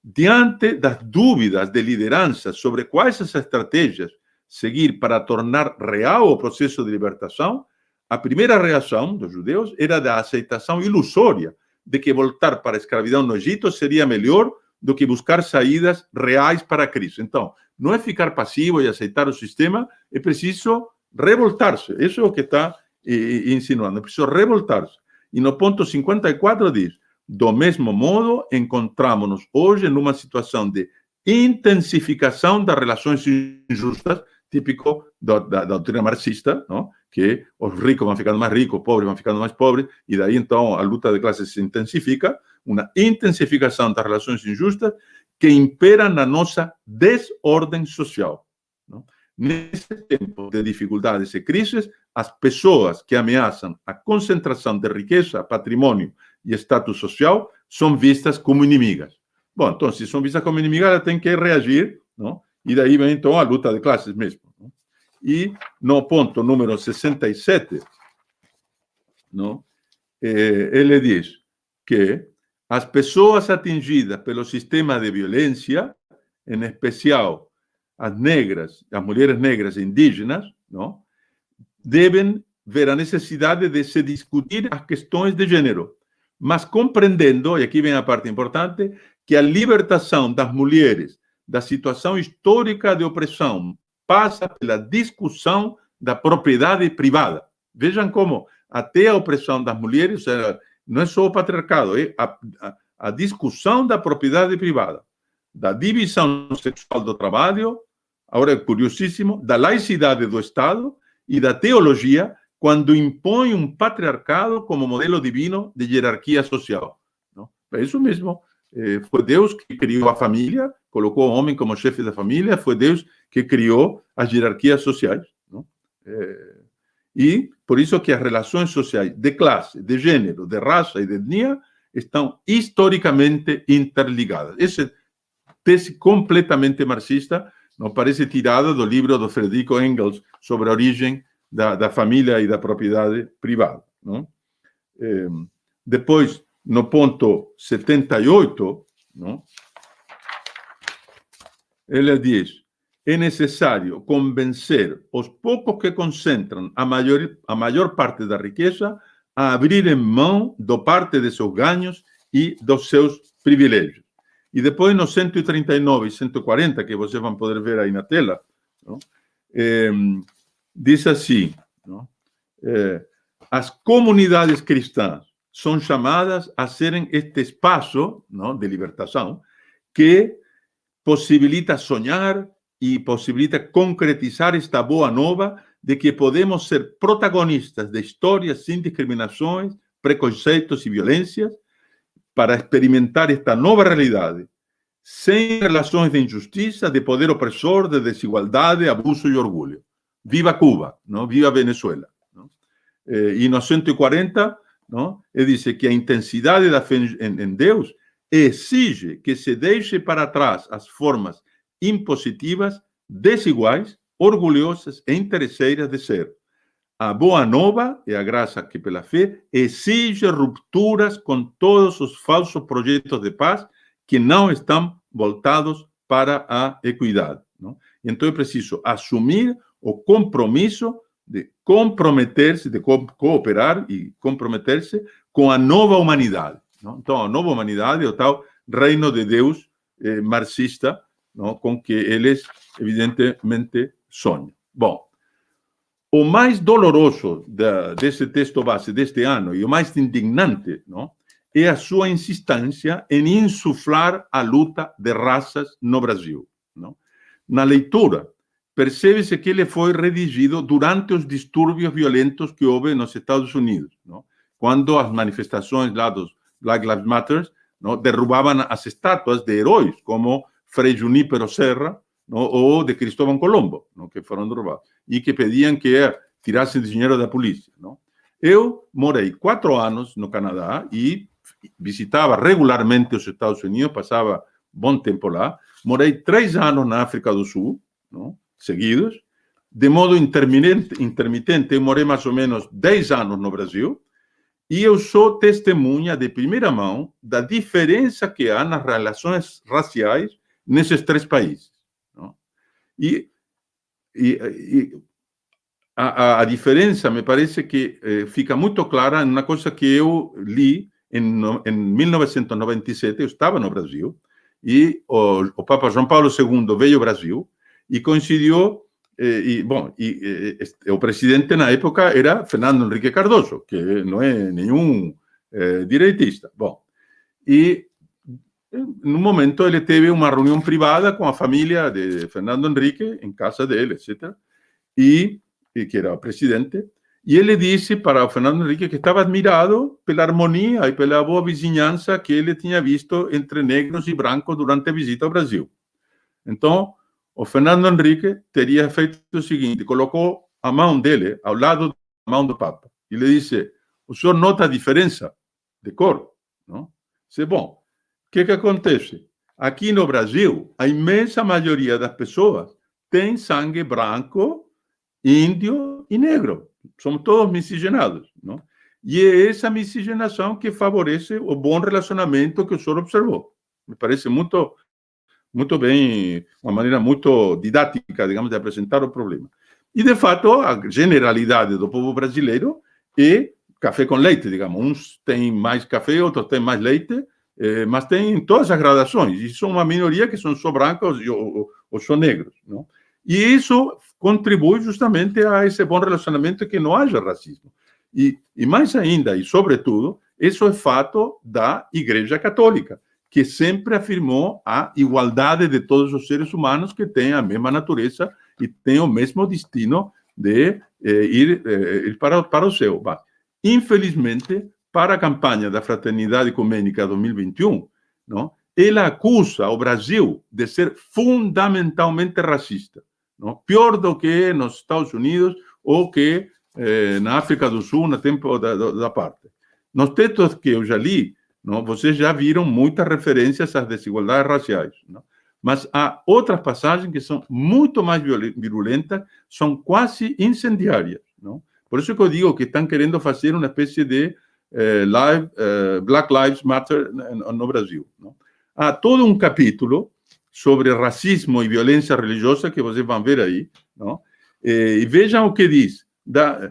Diante das dúvidas de liderança sobre quais as estratégias seguir para tornar real o processo de libertação, a primeira reação dos judeus era da aceitação ilusória de que voltar para a escravidão no Egito seria melhor do que buscar saídas reais para Cristo. Então, não é ficar passivo e aceitar o sistema, é preciso revoltar-se. Isso é o que está insinuando, é preciso revoltar-se. E no ponto 54 diz: do mesmo modo, encontramos-nos hoje numa situação de intensificação das relações injustas, típico da doutrina marxista, que os ricos vão ficando mais ricos, os pobres vão ficando mais pobres, e daí, então, a luta de classes se intensifica, uma intensificação das relações injustas que impera na nossa desordem social. Nesse tempo de dificuldades e crises, as pessoas que ameaçam a concentração de riqueza, patrimônio e status social são vistas como inimigas. Bom, então, se são vistas como inimigas, elas têm que reagir, e daí vem, então, a luta de classes mesmo. E no ponto número 67, ele diz que as pessoas atingidas pelo sistema de violência, em especial as negras, as mulheres negras e indígenas, devem ver a necessidade de se discutir as questões de gênero, mas compreendendo, e aqui vem a parte importante, que a libertação das mulheres da situação histórica de opressão passa pela discussão da propriedade privada. Vejam como até a opressão das mulheres não é só o patriarcado, é a discussão da propriedade privada, da divisão sexual do trabalho, agora é curiosíssimo, da laicidade do Estado e da teologia, quando impõe um patriarcado como modelo divino de hierarquia social. É isso mesmo. Foi Deus que criou a família, colocou o homem como chefe da família, foi Deus que criou as hierarquias sociais. E por isso que as relações sociais de classe, de gênero, de raça e de etnia estão historicamente interligadas. Essa tese completamente marxista não parece tirada do livro do Frederico Engels sobre a origem da família e da propriedade privada. Depois, no ponto 78, ele diz: é necessário convencer os poucos que concentram a maior parte da riqueza a abrirem mão da parte de seus ganhos e dos seus privilégios. E depois, no 139 e 140, que vocês vão poder ver aí na tela, diz assim, não? As comunidades cristãs são chamadas a serem este espaço, não, de libertação que possibilita sonhar e possibilita concretizar esta boa nova de que podemos ser protagonistas de histórias sem discriminações, preconceitos e violências para experimentar esta nova realidade, sem relações de injustiça, de poder opressor, de desigualdade, abuso e orgulho. Viva Cuba, não? Viva Venezuela. Não? E no 140, não? Ele diz que a intensidade da fé em Deus exige que se deixe para trás as formas impositivas, desiguais, orgulhosas e interesseiras de ser. A boa nova e a graça que pela fé exige rupturas com todos os falsos projetos de paz que não estão voltados para a equidade. Não? Então é preciso assumir o compromisso de comprometer-se, de cooperar e comprometer-se com a nova humanidade. Não? Então, a nova humanidade é o tal reino de Deus marxista, não? Com que eles, evidentemente, sonham. Bom, o mais doloroso desse texto base deste ano e o mais indignante, não? É a sua insistência em insuflar a luta de raças no Brasil. Não? Na leitura, percebe-se que ele foi redigido durante os distúrbios violentos que houve nos Estados Unidos, não? Quando as manifestações lá dos Black Lives Matter, não, derrubavam as estátuas de heróis como Frei Junípero Serra, não, ou de Cristóvão Colombo, não, que foram derrubados, e que pediam que tirassem dinheiro da polícia. Não? Eu morei 4 anos no Canadá e visitava regularmente os Estados Unidos, passava bom tempo lá. Morei 3 anos na África do Sul, não, seguidos. De modo intermitente, eu morei mais ou menos 10 anos no Brasil. E eu sou testemunha de primeira mão da diferença que há nas relações raciais nesses 3 países. Não? E a diferença, me parece que fica muito clara em uma coisa que eu li em 1997, eu estava no Brasil, e o Papa João Paulo II veio ao Brasil e coincidiu. O presidente na época era Fernando Henrique Cardoso, que não é nenhum direitista. Bom, e no momento ele teve uma reunião privada com a família de Fernando Henrique, em casa dele, etc., e que era o presidente, e ele disse para o Fernando Henrique que estava admirado pela harmonia e pela boa vizinhança que ele tinha visto entre negros e brancos durante a visita ao Brasil. Então, o Fernando Henrique teria feito o seguinte: colocou a mão dele ao lado da mão do Papa e lhe disse: o senhor nota a diferença de cor? Não? Disse: bom, o que acontece? Aqui no Brasil, a imensa maioria das pessoas tem sangue branco, índio e negro. Somos todos miscigenados. Não? E é essa miscigenação que favorece o bom relacionamento que o senhor observou. Me parece muito bem, uma maneira muito didática, digamos, de apresentar o problema. E, de fato, a generalidade do povo brasileiro é café com leite, digamos. Uns têm mais café, outros têm mais leite, mas tem todas as gradações. E são uma minoria que são só brancos ou só negros. Não? E isso contribui justamente a esse bom relacionamento, que não haja racismo. E mais ainda, e sobretudo, isso é fato da Igreja Católica, que sempre afirmou a igualdade de todos os seres humanos que têm a mesma natureza e têm o mesmo destino de ir para o céu. Mas, infelizmente, para a campanha da Fraternidade Ecumênica 2021, não, ela acusa o Brasil de ser fundamentalmente racista, não? Pior do que nos Estados Unidos ou que na África do Sul, no tempo da parte. Nos textos que eu já li, não, vocês já viram muitas referências às desigualdades raciais. Não? Mas há outras passagens que são muito mais virulentas, são quase incendiárias. Não? Por isso que eu digo que estão querendo fazer uma espécie de Black Lives Matter no Brasil. Não? Há todo um capítulo sobre racismo e violência religiosa que vocês vão ver aí. Não? E vejam o que diz.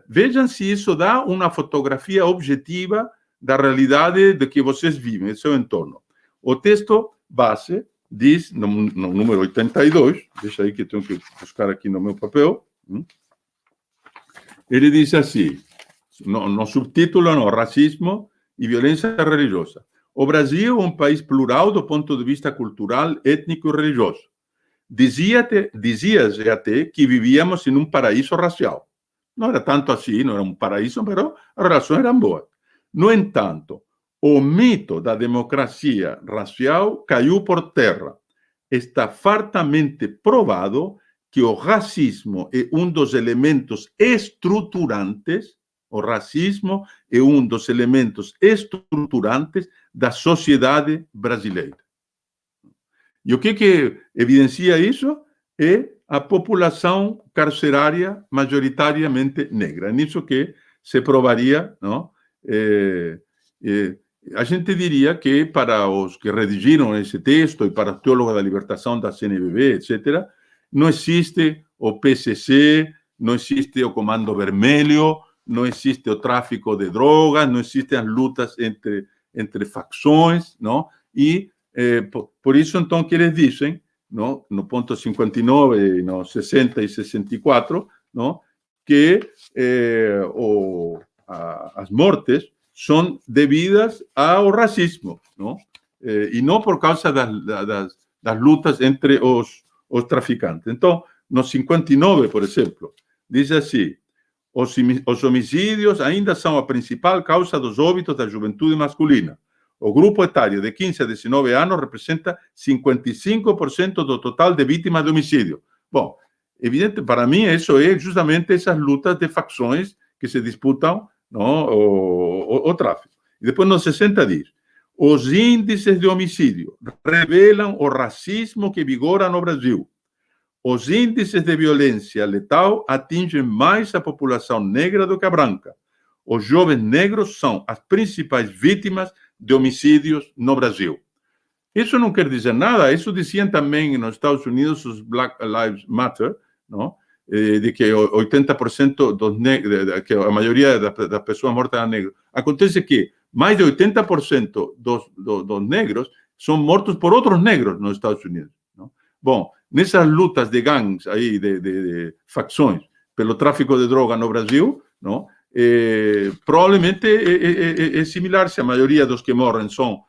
Vejam se isso dá uma fotografia objetiva da realidade de que vocês vivem, em seu entorno. O texto base diz, no número 82, deixa aí que eu tenho que buscar aqui no meu papel, Ele diz assim, no subtítulo, no racismo e violência religiosa. O Brasil é um país plural do ponto de vista cultural, étnico e religioso. Dizia-se até que vivíamos em um paraíso racial. Não era tanto assim, não era um paraíso, mas as relações eram boas. No entanto, o mito da democracia racial caiu por terra. Está fartamente provado que o racismo é um dos elementos estruturantes, da sociedade brasileira. E o que evidencia isso é a população carcerária majoritariamente negra. É nisso que se provaria, não? A gente diria que para os que redigiram esse texto e para os teólogos da libertação da CNBB, etc., não existe o PCC, não existe o Comando Vermelho, não existe o tráfico de drogas, não existem as lutas entre facções, não? E por isso, então, que eles dizem, não? No ponto 59, no 60 e 64, não? Que as mortes são devidas ao racismo, não? E não por causa das lutas entre os traficantes. Então, no 59, por exemplo, diz assim, os homicídios ainda são a principal causa dos óbitos da juventude masculina. O grupo etário de 15 a 19 anos representa 55% do total de vítimas de homicídio. Bom, evidente, para mim, isso é justamente essas lutas de facções que se disputam, não, o tráfico. E depois, no 60, diz, os índices de homicídio revelam o racismo que vigora no Brasil. Os índices de violência letal atingem mais a população negra do que a branca. Os jovens negros são as principais vítimas de homicídios no Brasil. Isso não quer dizer nada. Isso diziam também nos Estados Unidos os Black Lives Matter, não? De que 80% dos negros, que a maioria das pessoas mortas eram negros. Acontece que mais de 80% dos negros são mortos por outros negros nos Estados Unidos. Não? Bom, nessas lutas de gangues aí, de facções, pelo tráfico de droga no Brasil, não? Provavelmente é similar, se a maioria dos que morrem são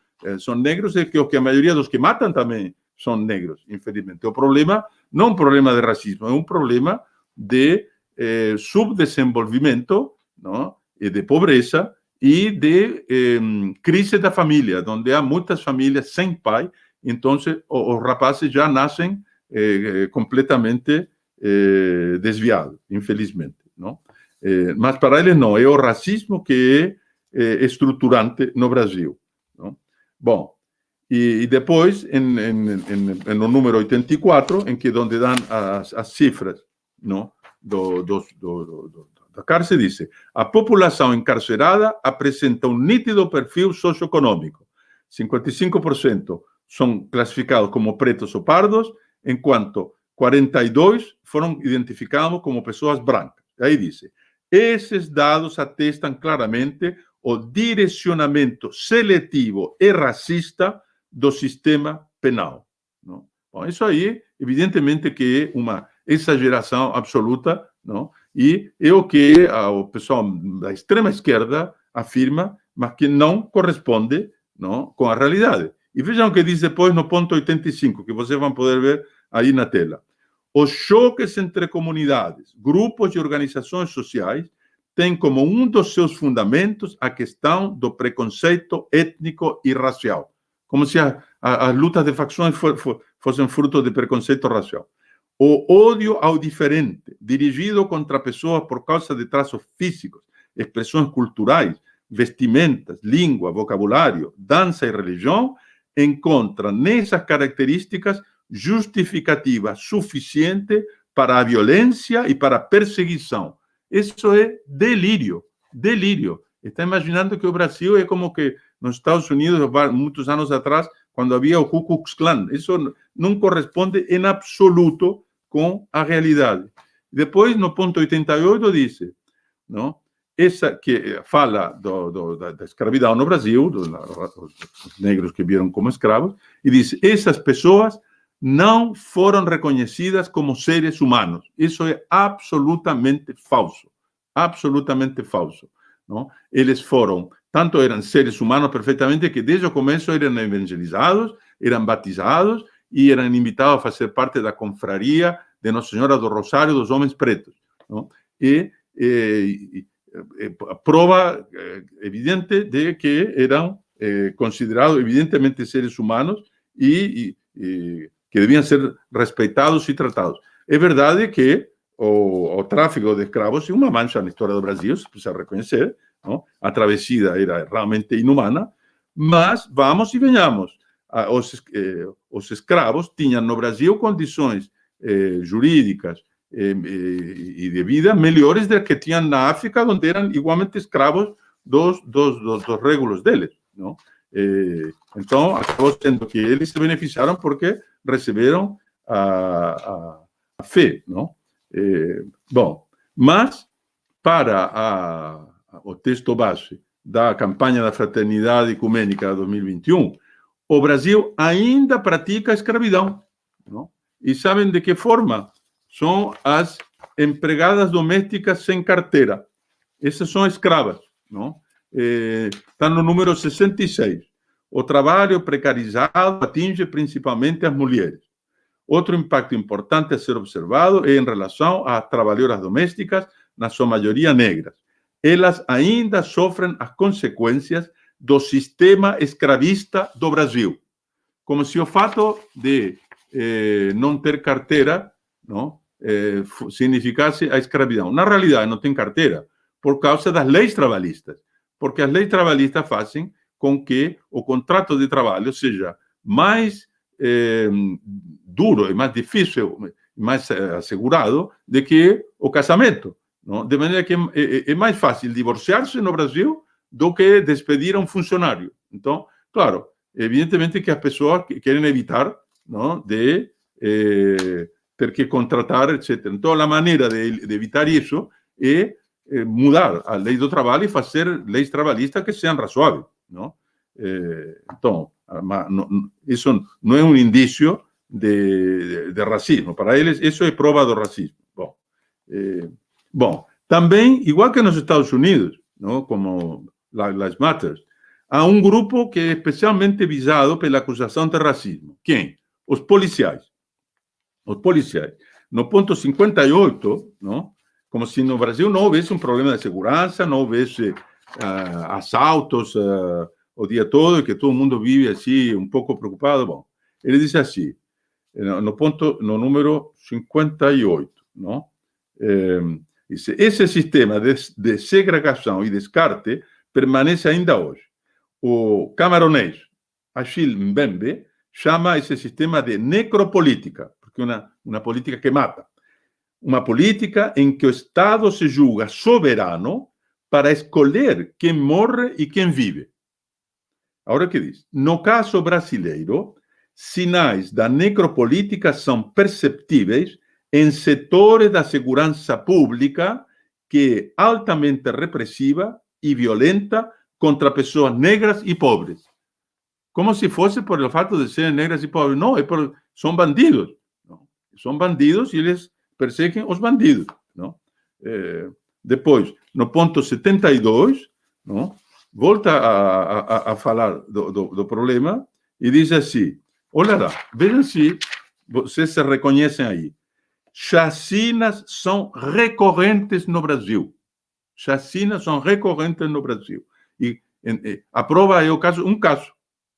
negros, é que a maioria dos que matam também são negros, infelizmente. O problema não é um problema de racismo, é um problema de subdesenvolvimento, não? E de pobreza e de crise da família, onde há muitas famílias sem pai, então os rapazes já nascem completamente desviados, infelizmente, não? Mas para eles não, é o racismo que é estruturante no Brasil, não? Bom, e depois, no número 84, em que onde dão as cifras, não? Da cárcere, diz: a população encarcerada apresenta um nítido perfil socioeconômico. 55% são classificados como pretos ou pardos, enquanto 42% foram identificados como pessoas brancas. Aí diz: esses dados atestam claramente o direcionamento seletivo e racista do sistema penal. Não? Bom, isso aí, evidentemente, que é uma exageração absoluta, não? E é o que o pessoal da extrema esquerda afirma, mas que não corresponde, não, com a realidade. E vejam o que diz depois no ponto 85, que vocês vão poder ver aí na tela. Os choques entre comunidades, grupos e organizações sociais têm como um dos seus fundamentos a questão do preconceito étnico e racial. Como se as lutas de facções fossem fruto de preconceito racial. O ódio ao diferente, dirigido contra pessoas por causa de traços físicos, expressões culturais, vestimentas, língua, vocabulário, dança e religião, encontra nessas características justificativa suficiente para a violência e para a perseguição. Isso é delírio, delírio. Está imaginando que o Brasil é como que nos Estados Unidos, muitos anos atrás, quando havia o Ku Klux Klan. Isso não corresponde em absoluto com a realidade. Depois, no ponto 88, diz, não? Essa que fala da escravidão no Brasil, dos negros que vieram como escravos, e diz: essas pessoas não foram reconhecidas como seres humanos. Isso é absolutamente falso. Absolutamente falso. Não? Eles foram, tanto eram seres humanos perfeitamente, que desde o começo eram evangelizados, eram batizados e eram invitados a fazer parte da confraria de Nossa Senhora do Rosário dos Homens Pretos. Não? Prova evidente de que eram considerados evidentemente seres humanos e que deviam ser respeitados e tratados. É verdade que o tráfico de escravos é uma mancha na história do Brasil, se precisa reconhecer, não? A travessia era realmente inumana, mas vamos e venhamos. Os escravos tinham no Brasil condições jurídicas e de vida melhores do que tinham na África, onde eram igualmente escravos dos régulos deles, não? Então, acabou sendo que eles se beneficiaram porque receberam a fé, não? Bom, mas para o texto base da campanha da Fraternidade Ecumênica de 2021, o Brasil ainda pratica a escravidão, não? E sabem de que forma? São as empregadas domésticas sem carteira. Essas são escravas, não? Está no número 66. O trabalho precarizado atinge principalmente as mulheres. Outro impacto importante a ser observado é em relação às trabalhadoras domésticas, na sua maioria negras. Elas ainda sofrem as consequências do sistema escravista do Brasil. Como se o fato de não ter carteira, não, significasse a escravidão. Na realidade, não tem carteira por causa das leis trabalhistas. Porque as leis trabalhistas fazem com que o contrato de trabalho seja mais duro e mais difícil, mais assegurado do que o casamento. Não? De maneira que é mais fácil divorciar-se no Brasil do que despedir a um funcionário. Então, claro, evidentemente que as pessoas querem evitar, não, de ter que contratar, etc. Então, a maneira de evitar isso é mudar a lei do trabalho e fazer leis trabalhistas que sejam razoáveis, não? Então, isso não é um indício de racismo. Para eles, isso é prova do racismo. Bom, também, igual que nos Estados Unidos, não, como Lives Matter, há um grupo que é especialmente visado pela acusação de racismo. Quem? Os policiais. Os policiais. No ponto 58, não? Como se no Brasil não houvesse um problema de segurança, não houvesse assaltos o dia todo, e que todo mundo vive assim, um pouco preocupado. Bom, ele diz assim, no número 58, não? Dice, esse sistema de segregação e descarte permanece ainda hoje. O camaronês Achille Mbembe chama esse sistema de necropolítica, porque é uma política que mata. Uma política em que o Estado se julga soberano para escolher quem morre e quem vive. Agora o que diz? No caso brasileiro, sinais da necropolítica são perceptíveis em setores da segurança pública que é altamente repressiva e violenta contra pessoas negras e pobres. Como se fosse por o fato de serem negras e pobres. Não, são bandidos. Não? São bandidos e eles perseguem os bandidos. Não? Depois, no ponto 72, não? Volta a falar do problema e diz assim, olha lá, vejam se vocês se reconhecem aí. Chacinas são recorrentes no Brasil. Chacinas são recorrentes no Brasil. E a prova é um caso.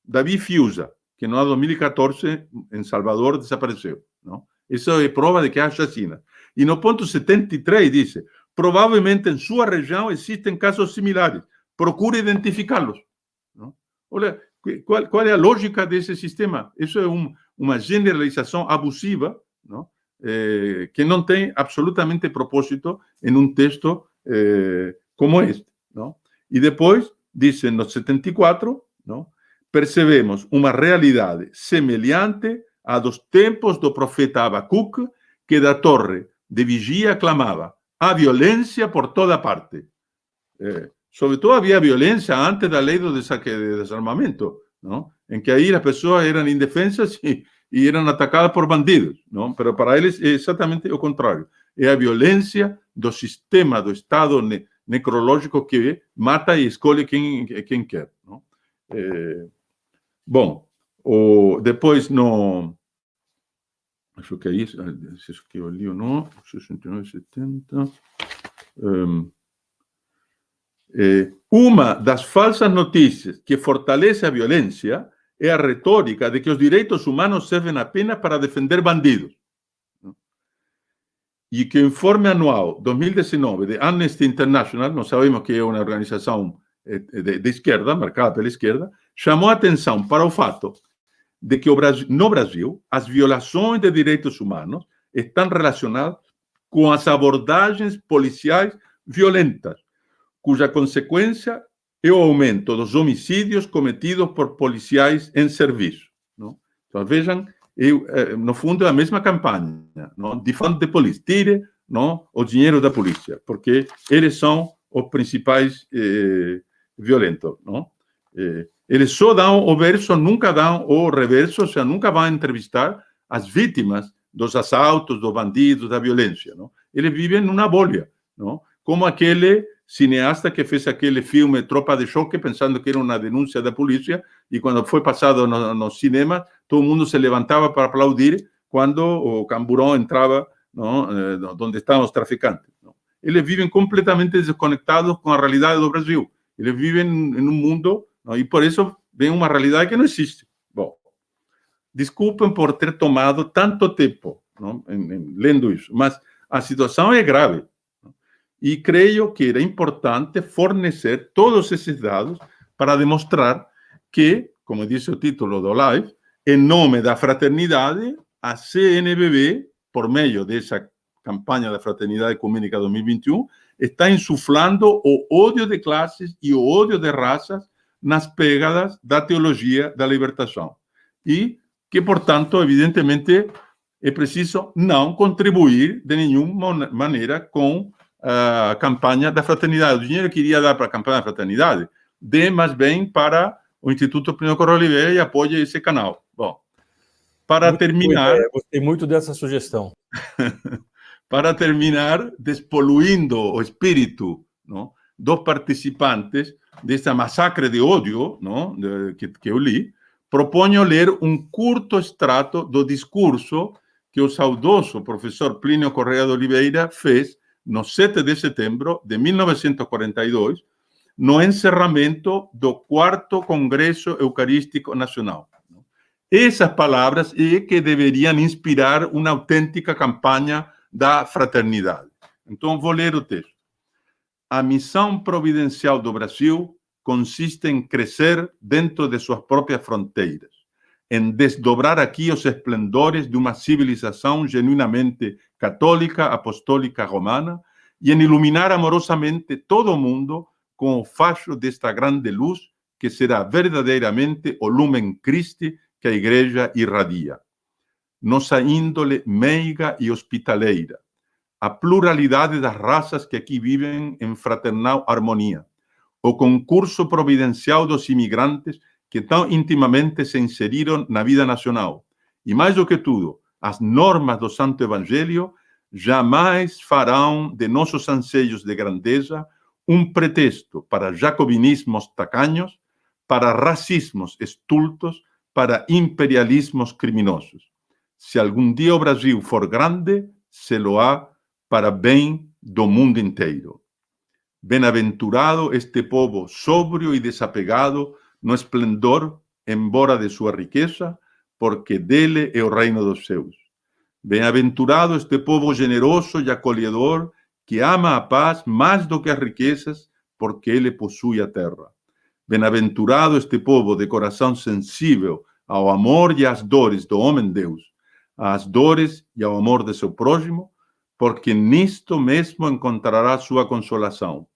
Davi Fiuza, que no ano 2014, em Salvador, desapareceu. Não? Isso é prova de que há chacina. E no ponto 73 diz, provavelmente em sua região existem casos similares. Procure identificá-los. Olha, qual é a lógica desse sistema? Isso é uma generalização abusiva, não? Que não tem absolutamente propósito em um texto como este. Não? E depois, dizem no 74, não? Percebemos uma realidade semelhante à dos tempos do profeta Abacuc, que da torre de vigia clamava, há violência por toda parte. Sobretudo havia violência antes da lei do desarmamento, não? Em que aí as pessoas eram indefensas e eram atacadas por bandidos, não? Mas para eles é exatamente o contrário. É a violência do sistema, do Estado necrológico que mata e escolhe quem quer, não? Bom, depois no... Acho que é isso. Se isso que eu li ou não. 69, 70... uma das falsas notícias que fortalece a violência é a retórica de que os direitos humanos servem apenas para defender bandidos. E que o informe anual 2019 de Amnesty International, nós sabemos que é uma organização de esquerda, marcada pela esquerda, chamou a atenção para o fato de que no Brasil as violações de direitos humanos estão relacionadas com as abordagens policiais violentas, cuja consequência é o aumento dos homicídios cometidos por policiais em serviço. Não? Então, vejam, no fundo, é a mesma campanha. Não? Defund the police, tire não, o dinheiro da polícia, porque eles são os principais violentos. Não? Eles só dão o verso, nunca dão o reverso, ou seja, nunca vão entrevistar as vítimas dos assaltos, dos bandidos, da violência. Não? Eles vivem numa bolha, não? Como aquele cineasta que fez aquele filme Tropa de Choque, pensando que era uma denúncia da polícia, e quando foi passado no cinema, todo mundo se levantava para aplaudir quando o camburão entrava, não, onde estavam os traficantes. Não? Eles vivem completamente desconectados com a realidade do Brasil. Eles vivem em um mundo, não? E por isso vem uma realidade que não existe. Bom, desculpem por ter tomado tanto tempo, não, lendo isso, mas a situação é grave. E creio que era importante fornecer todos esses dados para demonstrar que, como diz o título do live, em nome da fraternidade, a CNBB, por meio dessa campanha da Fraternidade Ecumênica 2021, está insuflando o ódio de classes e o ódio de raças nas pegadas da teologia da libertação. E que, portanto, evidentemente, é preciso não contribuir de nenhuma maneira com a campanha da fraternidade. O dinheiro que iria dar para a campanha da fraternidade, dê mais bem para o Instituto Plínio Correia de Oliveira e apoie esse canal. Bom, para terminar... Gostei muito dessa sugestão. Para terminar, despoluindo o espírito, não, dos participantes dessa massacre de ódio, não, que eu li, proponho ler um curto extrato do discurso que o saudoso professor Plínio Correia de Oliveira fez no 7 de setembro de 1942, no encerramento do 4º Congresso Eucarístico Nacional. Essas palavras é que deveriam inspirar uma autêntica campanha da fraternidade. Então, vou ler o texto. A missão providencial do Brasil consiste em crescer dentro de suas próprias fronteiras, em desdobrar aqui os esplendores de uma civilização genuinamente católica, apostólica, romana, e em iluminar amorosamente todo o mundo com o facho desta grande luz que será verdadeiramente o lumen Christi que a Igreja irradia. Nossa índole meiga e hospitaleira, a pluralidade das raças que aqui vivem em fraternal harmonia, o concurso providencial dos imigrantes que tão intimamente se inseriram na vida nacional, e mais do que tudo, as normas do Santo Evangelho jamais farão de nossos anseios de grandeza um pretexto para jacobinismos tacanhos, para racismos estultos, para imperialismos criminosos. Se algum dia o Brasil for grande, se-lo-á para bem do mundo inteiro. Bem-aventurado este povo sóbrio e desapegado no esplendor, embora de sua riqueza, porque dele é o reino dos céus. Bem-aventurado este povo generoso e acolhedor, que ama a paz mais do que as riquezas, porque ele possui a terra. Bem-aventurado este povo de coração sensível ao amor e às dores do homem-deus, às dores e ao amor de seu prójimo, porque nisto mesmo encontrará sua consolação.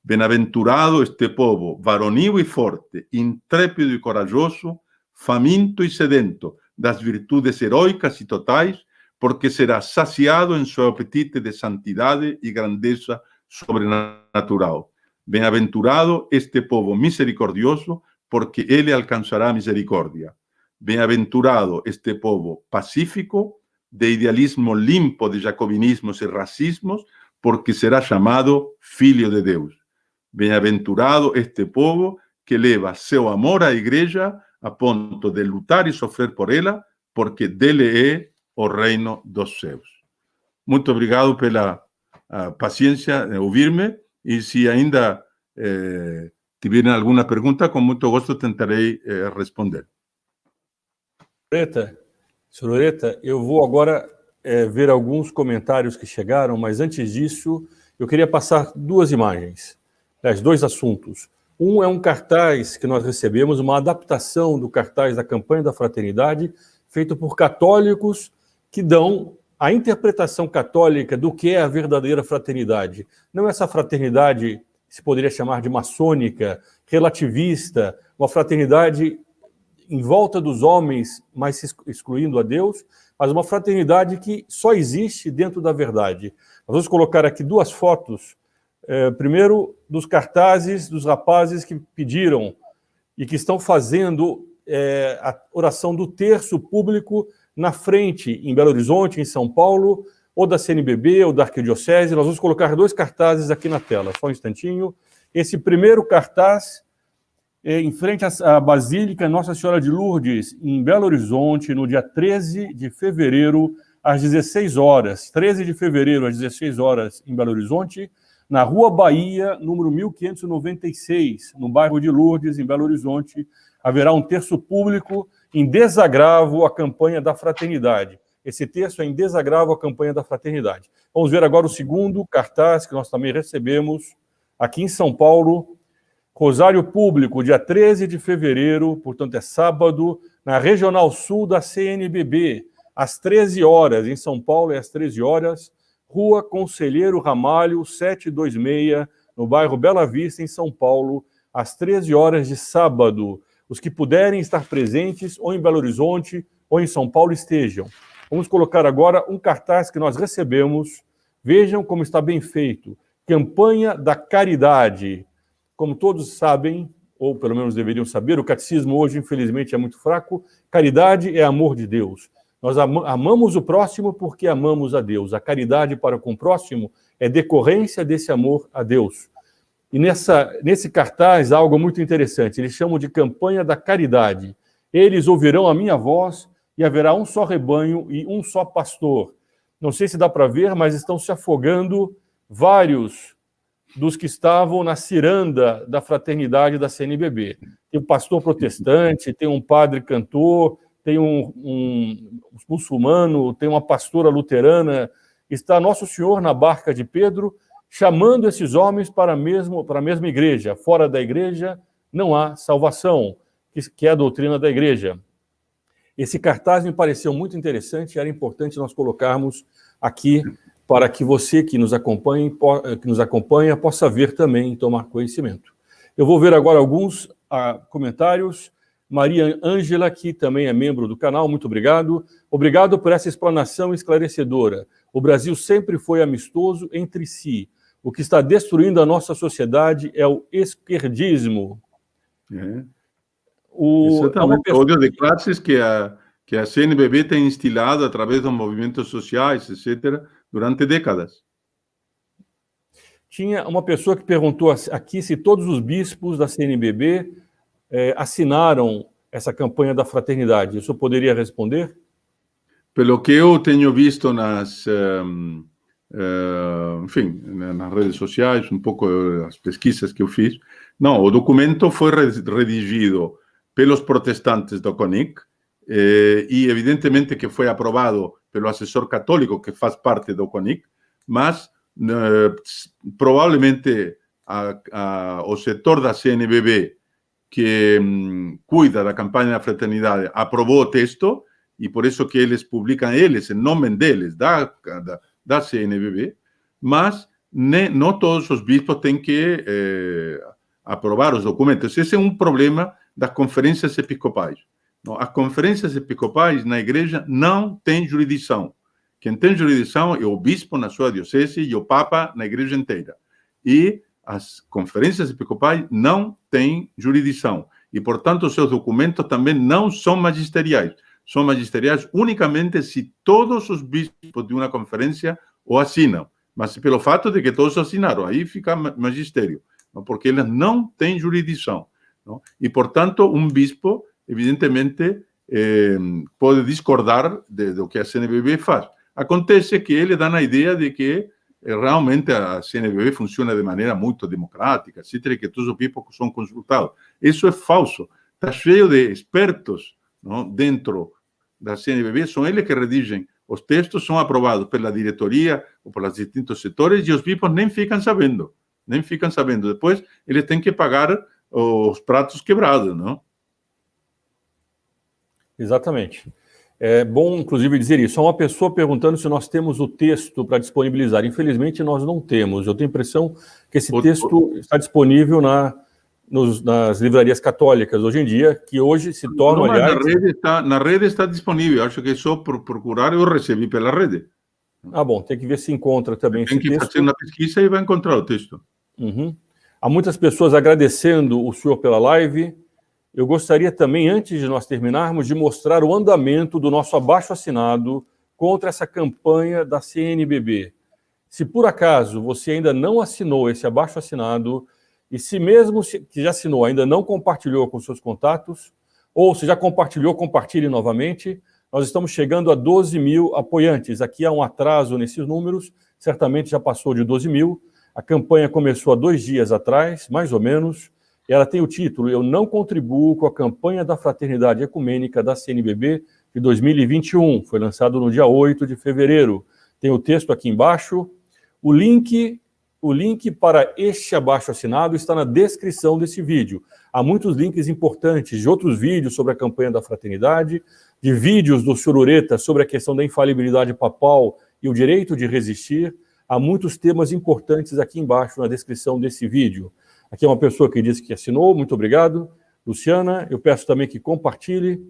Bem-aventurado este povo, varonil e forte, intrépido e corajoso, faminto e sedento das virtudes heróicas e totais, porque será saciado em seu apetite de santidade e grandeza sobrenatural. Bem-aventurado este povo misericordioso, porque ele alcançará misericórdia. Bem-aventurado este povo pacífico, de idealismo limpo de jacobinismos e racismos, porque será chamado Filho de Deus. Bem-aventurado este povo que leva seu amor à igreja a ponto de lutar e sofrer por ela, porque dele é o reino dos céus. Muito obrigado pela paciência de ouvir-me, e se ainda tiverem alguma pergunta, com muito gosto tentarei responder. Senhor Ureta, eu vou agora ver alguns comentários que chegaram, mas antes disso, eu queria passar duas imagens, dois assuntos. Um é um cartaz que nós recebemos, uma adaptação do cartaz da campanha da fraternidade, feito por católicos que dão a interpretação católica do que é a verdadeira fraternidade. Não essa fraternidade que se poderia chamar de maçônica, relativista, uma fraternidade em volta dos homens, mas excluindo a Deus, mas uma fraternidade que só existe dentro da verdade. Nós vamos colocar aqui duas fotos, primeiro dos cartazes dos rapazes que pediram e que estão fazendo a oração do terço público na frente, em Belo Horizonte, em São Paulo, ou da CNBB, ou da Arquidiocese. Nós vamos colocar dois cartazes aqui na tela, só um instantinho. Esse primeiro cartaz em frente à Basílica Nossa Senhora de Lourdes, em Belo Horizonte, no dia 13 de fevereiro, às 16 horas. 13 de fevereiro, às 16 horas, em Belo Horizonte, na Rua Bahia, número 1596, no bairro de Lourdes, em Belo Horizonte, haverá um terço público em desagravo à campanha da fraternidade. Esse terço é em desagravo à campanha da fraternidade. Vamos ver agora o segundo cartaz que nós também recebemos aqui em São Paulo. Rosário Público, dia 13 de fevereiro, portanto é sábado, na Regional Sul da CNBB, às 13 horas, em São Paulo é às 13 horas, Rua Conselheiro Ramalho, 726, no bairro Bela Vista, em São Paulo, às 13 horas de sábado. Os que puderem estar presentes, ou em Belo Horizonte, ou em São Paulo, estejam. Vamos colocar agora um cartaz que nós recebemos. Vejam como está bem feito. Campanha da Caridade. Como todos sabem, ou pelo menos deveriam saber, o catecismo hoje, infelizmente, é muito fraco. Caridade é amor de Deus. Nós amamos o próximo porque amamos a Deus. A caridade para com o próximo é decorrência desse amor a Deus. E nesse cartaz há algo muito interessante. Eles chamam de campanha da caridade. Eles ouvirão a minha voz e haverá um só rebanho e um só pastor. Não sei se dá para ver, mas estão se afogando vários dos que estavam na ciranda da fraternidade da CNBB. Tem um pastor protestante, tem um padre cantor, tem um muçulmano, tem uma pastora luterana. Está Nosso Senhor na barca de Pedro, chamando esses homens para a mesma igreja. Fora da igreja não há salvação, que é a doutrina da igreja. Esse cartaz me pareceu muito interessante, era importante nós colocarmos aqui para que você que nos acompanha possa ver também e tomar conhecimento. Eu vou ver agora alguns comentários. Maria Ângela, que também é membro do canal, muito obrigado. Obrigado por essa explanação esclarecedora. O Brasil sempre foi amistoso entre si. O que está destruindo a nossa sociedade é o esquerdismo. Exatamente, o ódio de classes que a CNBB tem instilado através dos movimentos sociais, etc., durante décadas. Tinha uma pessoa que perguntou aqui se todos os bispos da CNBB assinaram essa campanha da fraternidade. O senhor poderia responder? Pelo que eu tenho visto nas redes sociais, um pouco as pesquisas que eu fiz, não, o documento foi redigido pelos protestantes do CONIC e, evidentemente, que foi aprovado pelo assessor católico, que faz parte do CONIC, mas provavelmente o setor da CNBB que cuida da campanha da fraternidade aprovou o texto e por isso que eles publicam em nome deles, da CNBB, mas não todos os bispos têm que aprovar os documentos. Esse é um problema das conferências episcopais. As conferências episcopais na igreja não têm jurisdição. Quem tem jurisdição é o bispo na sua diocese e o papa na igreja inteira. E as conferências episcopais não têm jurisdição. E, portanto, os seus documentos também não são magisteriais. São magisteriais unicamente se todos os bispos de uma conferência o assinam. Mas pelo fato de que todos assinaram, aí fica magistério, não? Porque eles não têm jurisdição. Não? E, portanto, um bispo, evidentemente, pode discordar do que a CNBB faz. Acontece que ele dá a ideia de que realmente a CNBB funciona de maneira muito democrática, etc., e que todos os bispos são consultados. Isso é falso. Está cheio de expertos, não? Dentro da CNBB, são eles que redigem os textos, são aprovados pela diretoria ou pelos distintos setores, e os bispos nem ficam sabendo. Nem ficam sabendo. Depois, eles têm que pagar os pratos quebrados, não? Exatamente. É bom, inclusive, dizer isso. Há uma pessoa perguntando se nós temos o texto para disponibilizar. Infelizmente, nós não temos. Eu tenho a impressão que esse texto está disponível nas livrarias católicas hoje em dia, que hoje se tornam, aliás... Na rede está disponível. Acho que é só por procurar, eu recebi pela rede. Ah, bom, tem que ver se encontra também esse texto. Tem que fazer uma pesquisa e vai encontrar o texto. Uhum. Há muitas pessoas agradecendo o senhor pela live. Eu gostaria também, antes de nós terminarmos, de mostrar o andamento do nosso abaixo-assinado contra essa campanha da CNBB. Se por acaso você ainda não assinou esse abaixo-assinado, e se mesmo que já assinou ainda não compartilhou com seus contatos, ou se já compartilhou, compartilhe novamente. Nós estamos chegando a 12 mil apoiantes. Aqui há um atraso nesses números, certamente já passou de 12 mil. A campanha começou há 2 dias atrás, mais ou menos. Ela tem o título Eu não contribuo com a campanha da Fraternidade Ecumênica da CNBB de 2021. Foi lançado no dia 8 de fevereiro. Tem o texto aqui embaixo. O link para este abaixo-assinado está na descrição desse vídeo. Há muitos links importantes de outros vídeos sobre a campanha da Fraternidade, de vídeos do Sr. Ureta sobre a questão da infalibilidade papal e o direito de resistir. Há muitos temas importantes aqui embaixo na descrição desse vídeo. Aqui é uma pessoa que disse que assinou, muito obrigado. Luciana, eu peço também que compartilhe.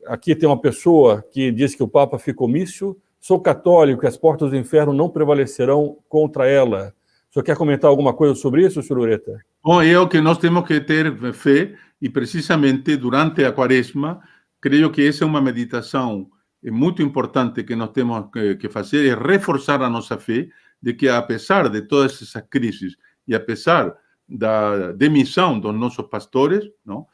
Aqui tem uma pessoa que diz que o Papa ficou omício. Sou católico e as portas do inferno não prevalecerão contra ela. O senhor quer comentar alguma coisa sobre isso, Sr. Ureta? Bom, é o que nós temos que ter fé, e precisamente durante a Quaresma, creio que essa é uma meditação muito importante que nós temos que fazer, é reforçar a nossa fé de que, apesar de todas essas crises, e apesar da demissão dos nossos pastores, não,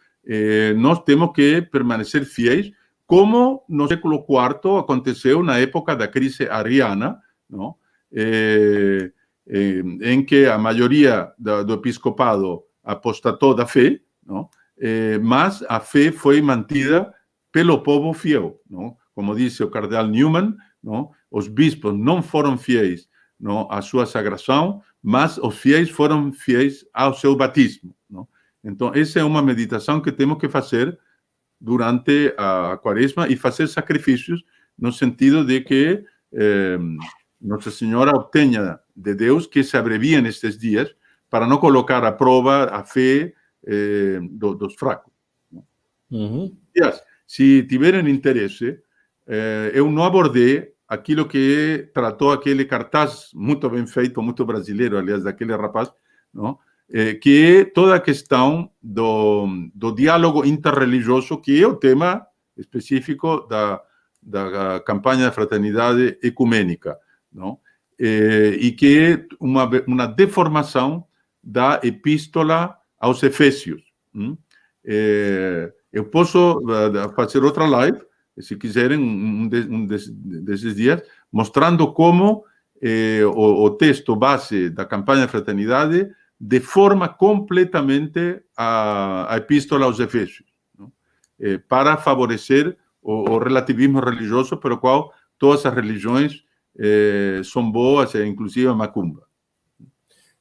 nós temos que permanecer fiéis, como no século IV aconteceu na época da crise ariana, não, em que a maioria do episcopado apostatou da fé, não, mas a fé foi mantida pelo povo fiel. Não? Como disse o cardeal Newman, não, os bispos não foram fiéis, não, à sua sagração, mas os fiéis foram fiéis ao seu batismo. Não? Então, essa é uma meditação que temos que fazer durante a Quaresma e fazer sacrifícios no sentido de que Nossa Senhora obtenha de Deus que se abreviem nestes dias para não colocar à prova a fé dos fracos. Uhum. Se tiverem interesse, eu não abordei aquilo que tratou aquele cartaz muito bem feito, muito brasileiro, aliás, daquele rapaz, não? Que é toda a questão do diálogo interreligioso, que é o tema específico da campanha da Fraternidade Ecumênica, não? E que é uma deformação da epístola aos Efésios. Eu posso fazer outra live, se quiserem, um desses dias, mostrando como o texto base da campanha da Fraternidade deforma completamente a epístola aos Efésios, não? Para favorecer o relativismo religioso, pelo qual todas as religiões são boas, inclusive a macumba.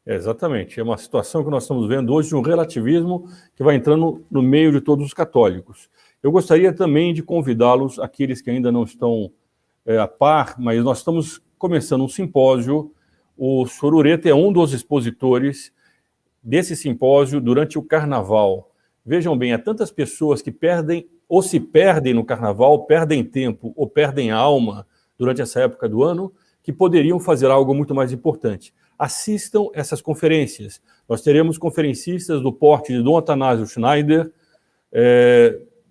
Exatamente. É uma situação que nós estamos vendo hoje de um relativismo que vai entrando no meio de todos os católicos. Eu gostaria também de convidá-los, aqueles que ainda não estão a par, mas nós estamos começando um simpósio. O Sr. Ureta é um dos expositores desse simpósio durante o Carnaval. Vejam bem, há tantas pessoas que perdem ou se perdem no Carnaval, perdem tempo ou perdem a alma durante essa época do ano, que poderiam fazer algo muito mais importante. assistam essas conferências. Nós teremos conferencistas do porte de Dom Atanásio Schneider,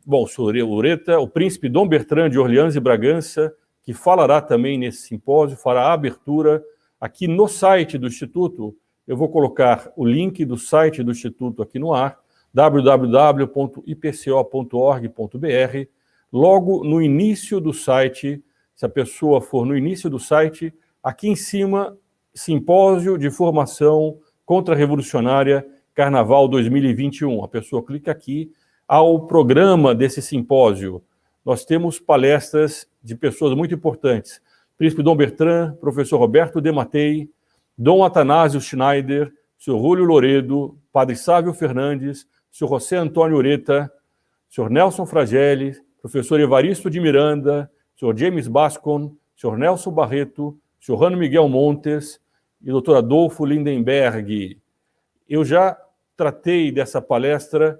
o senhor Ureta, o príncipe Dom Bertrand de Orleans e Bragança, que falará também nesse simpósio, fará a abertura aqui no site do Instituto. Eu vou colocar o link do site do Instituto aqui no ar, www.ipco.org.br. Logo no início do site, se a pessoa for no início do site, aqui em cima, Simpósio de Formação Contra-Revolucionária Carnaval 2021. A pessoa clica aqui. Ao programa desse simpósio, nós temos palestras de pessoas muito importantes. Príncipe Dom Bertrand, professor Roberto de Mattei, Dom Atanásio Schneider, senhor Rúlio Loredo, padre Sávio Fernandes, senhor José Antônio Ureta, senhor Nelson Fragelli, professor Evaristo de Miranda, senhor James Bascon, senhor Nelson Barreto, senhor Rano Miguel Montes e doutor Adolfo Lindenberg. Eu já tratei dessa palestra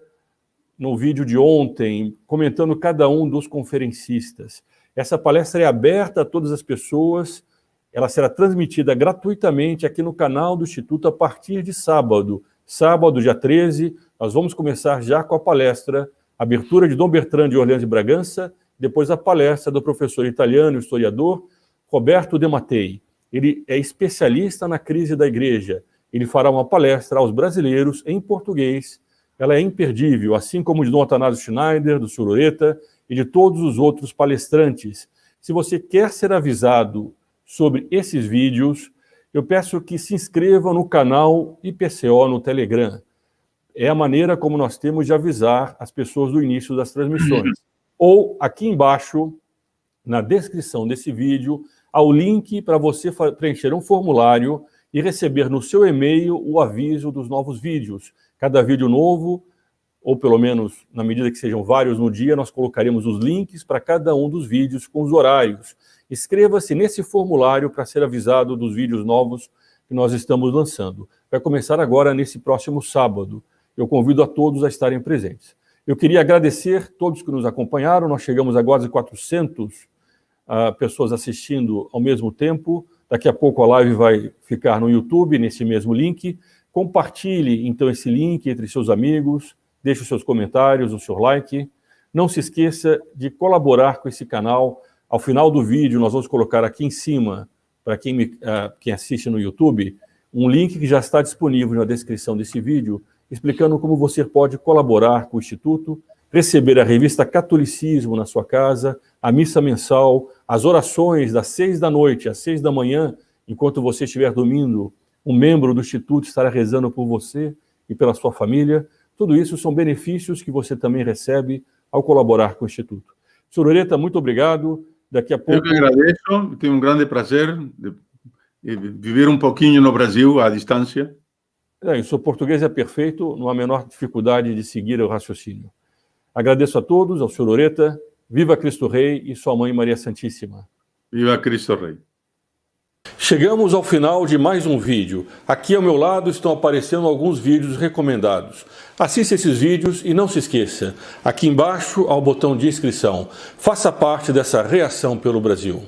no vídeo de ontem, comentando cada um dos conferencistas. Essa palestra é aberta a todas as pessoas, ela será transmitida gratuitamente aqui no canal do Instituto a partir de sábado. Sábado, dia 13, nós vamos começar já com a palestra, abertura de Dom Bertrand de Orleans e Bragança, depois a palestra do professor italiano, historiador, Roberto de Mattei. Ele é especialista na crise da igreja. Ele fará uma palestra aos brasileiros em português. Ela é imperdível, assim como de Dom Atanásio Schneider, do senhor Ureta e de todos os outros palestrantes. Se você quer ser avisado sobre esses vídeos, eu peço que se inscreva no canal IPCO no Telegram. É a maneira como nós temos de avisar as pessoas do início das transmissões. Ou aqui embaixo, na descrição desse vídeo, há o link para você preencher um formulário e receber no seu e-mail o aviso dos novos vídeos. Cada vídeo novo, ou pelo menos na medida que sejam vários no dia, nós colocaremos os links para cada um dos vídeos com os horários. Inscreva-se nesse formulário para ser avisado dos vídeos novos que nós estamos lançando. Vai começar agora nesse próximo sábado. Eu convido a todos a estarem presentes. Eu queria agradecer a todos que nos acompanharam. Nós chegamos a quase 400 pessoas assistindo ao mesmo tempo. Daqui a pouco a live vai ficar no YouTube, nesse mesmo link. Compartilhe, então, esse link entre seus amigos, deixe os seus comentários, o seu like. Não se esqueça de colaborar com esse canal. Ao final do vídeo, nós vamos colocar aqui em cima, para quem assiste no YouTube, um link que já está disponível na descrição desse vídeo, explicando como você pode colaborar com o Instituto, receber a revista Catolicismo na sua casa, a missa mensal, as orações das 6 da noite às 6 da manhã, enquanto você estiver dormindo, um membro do Instituto estará rezando por você e pela sua família. Tudo isso são benefícios que você também recebe ao colaborar com o Instituto. Senhor Ureta, muito obrigado. Daqui a pouco... Eu que agradeço. Tenho um grande prazer de viver um pouquinho no Brasil, à distância. O seu português é perfeito, não há a menor dificuldade de seguir o raciocínio. Agradeço a todos, ao senhor Ureta. Viva Cristo Rei e sua Mãe Maria Santíssima. Viva Cristo Rei. Chegamos ao final de mais um vídeo. Aqui ao meu lado estão aparecendo alguns vídeos recomendados. Assista esses vídeos e não se esqueça, aqui embaixo há o botão de inscrição. Faça parte dessa reação pelo Brasil.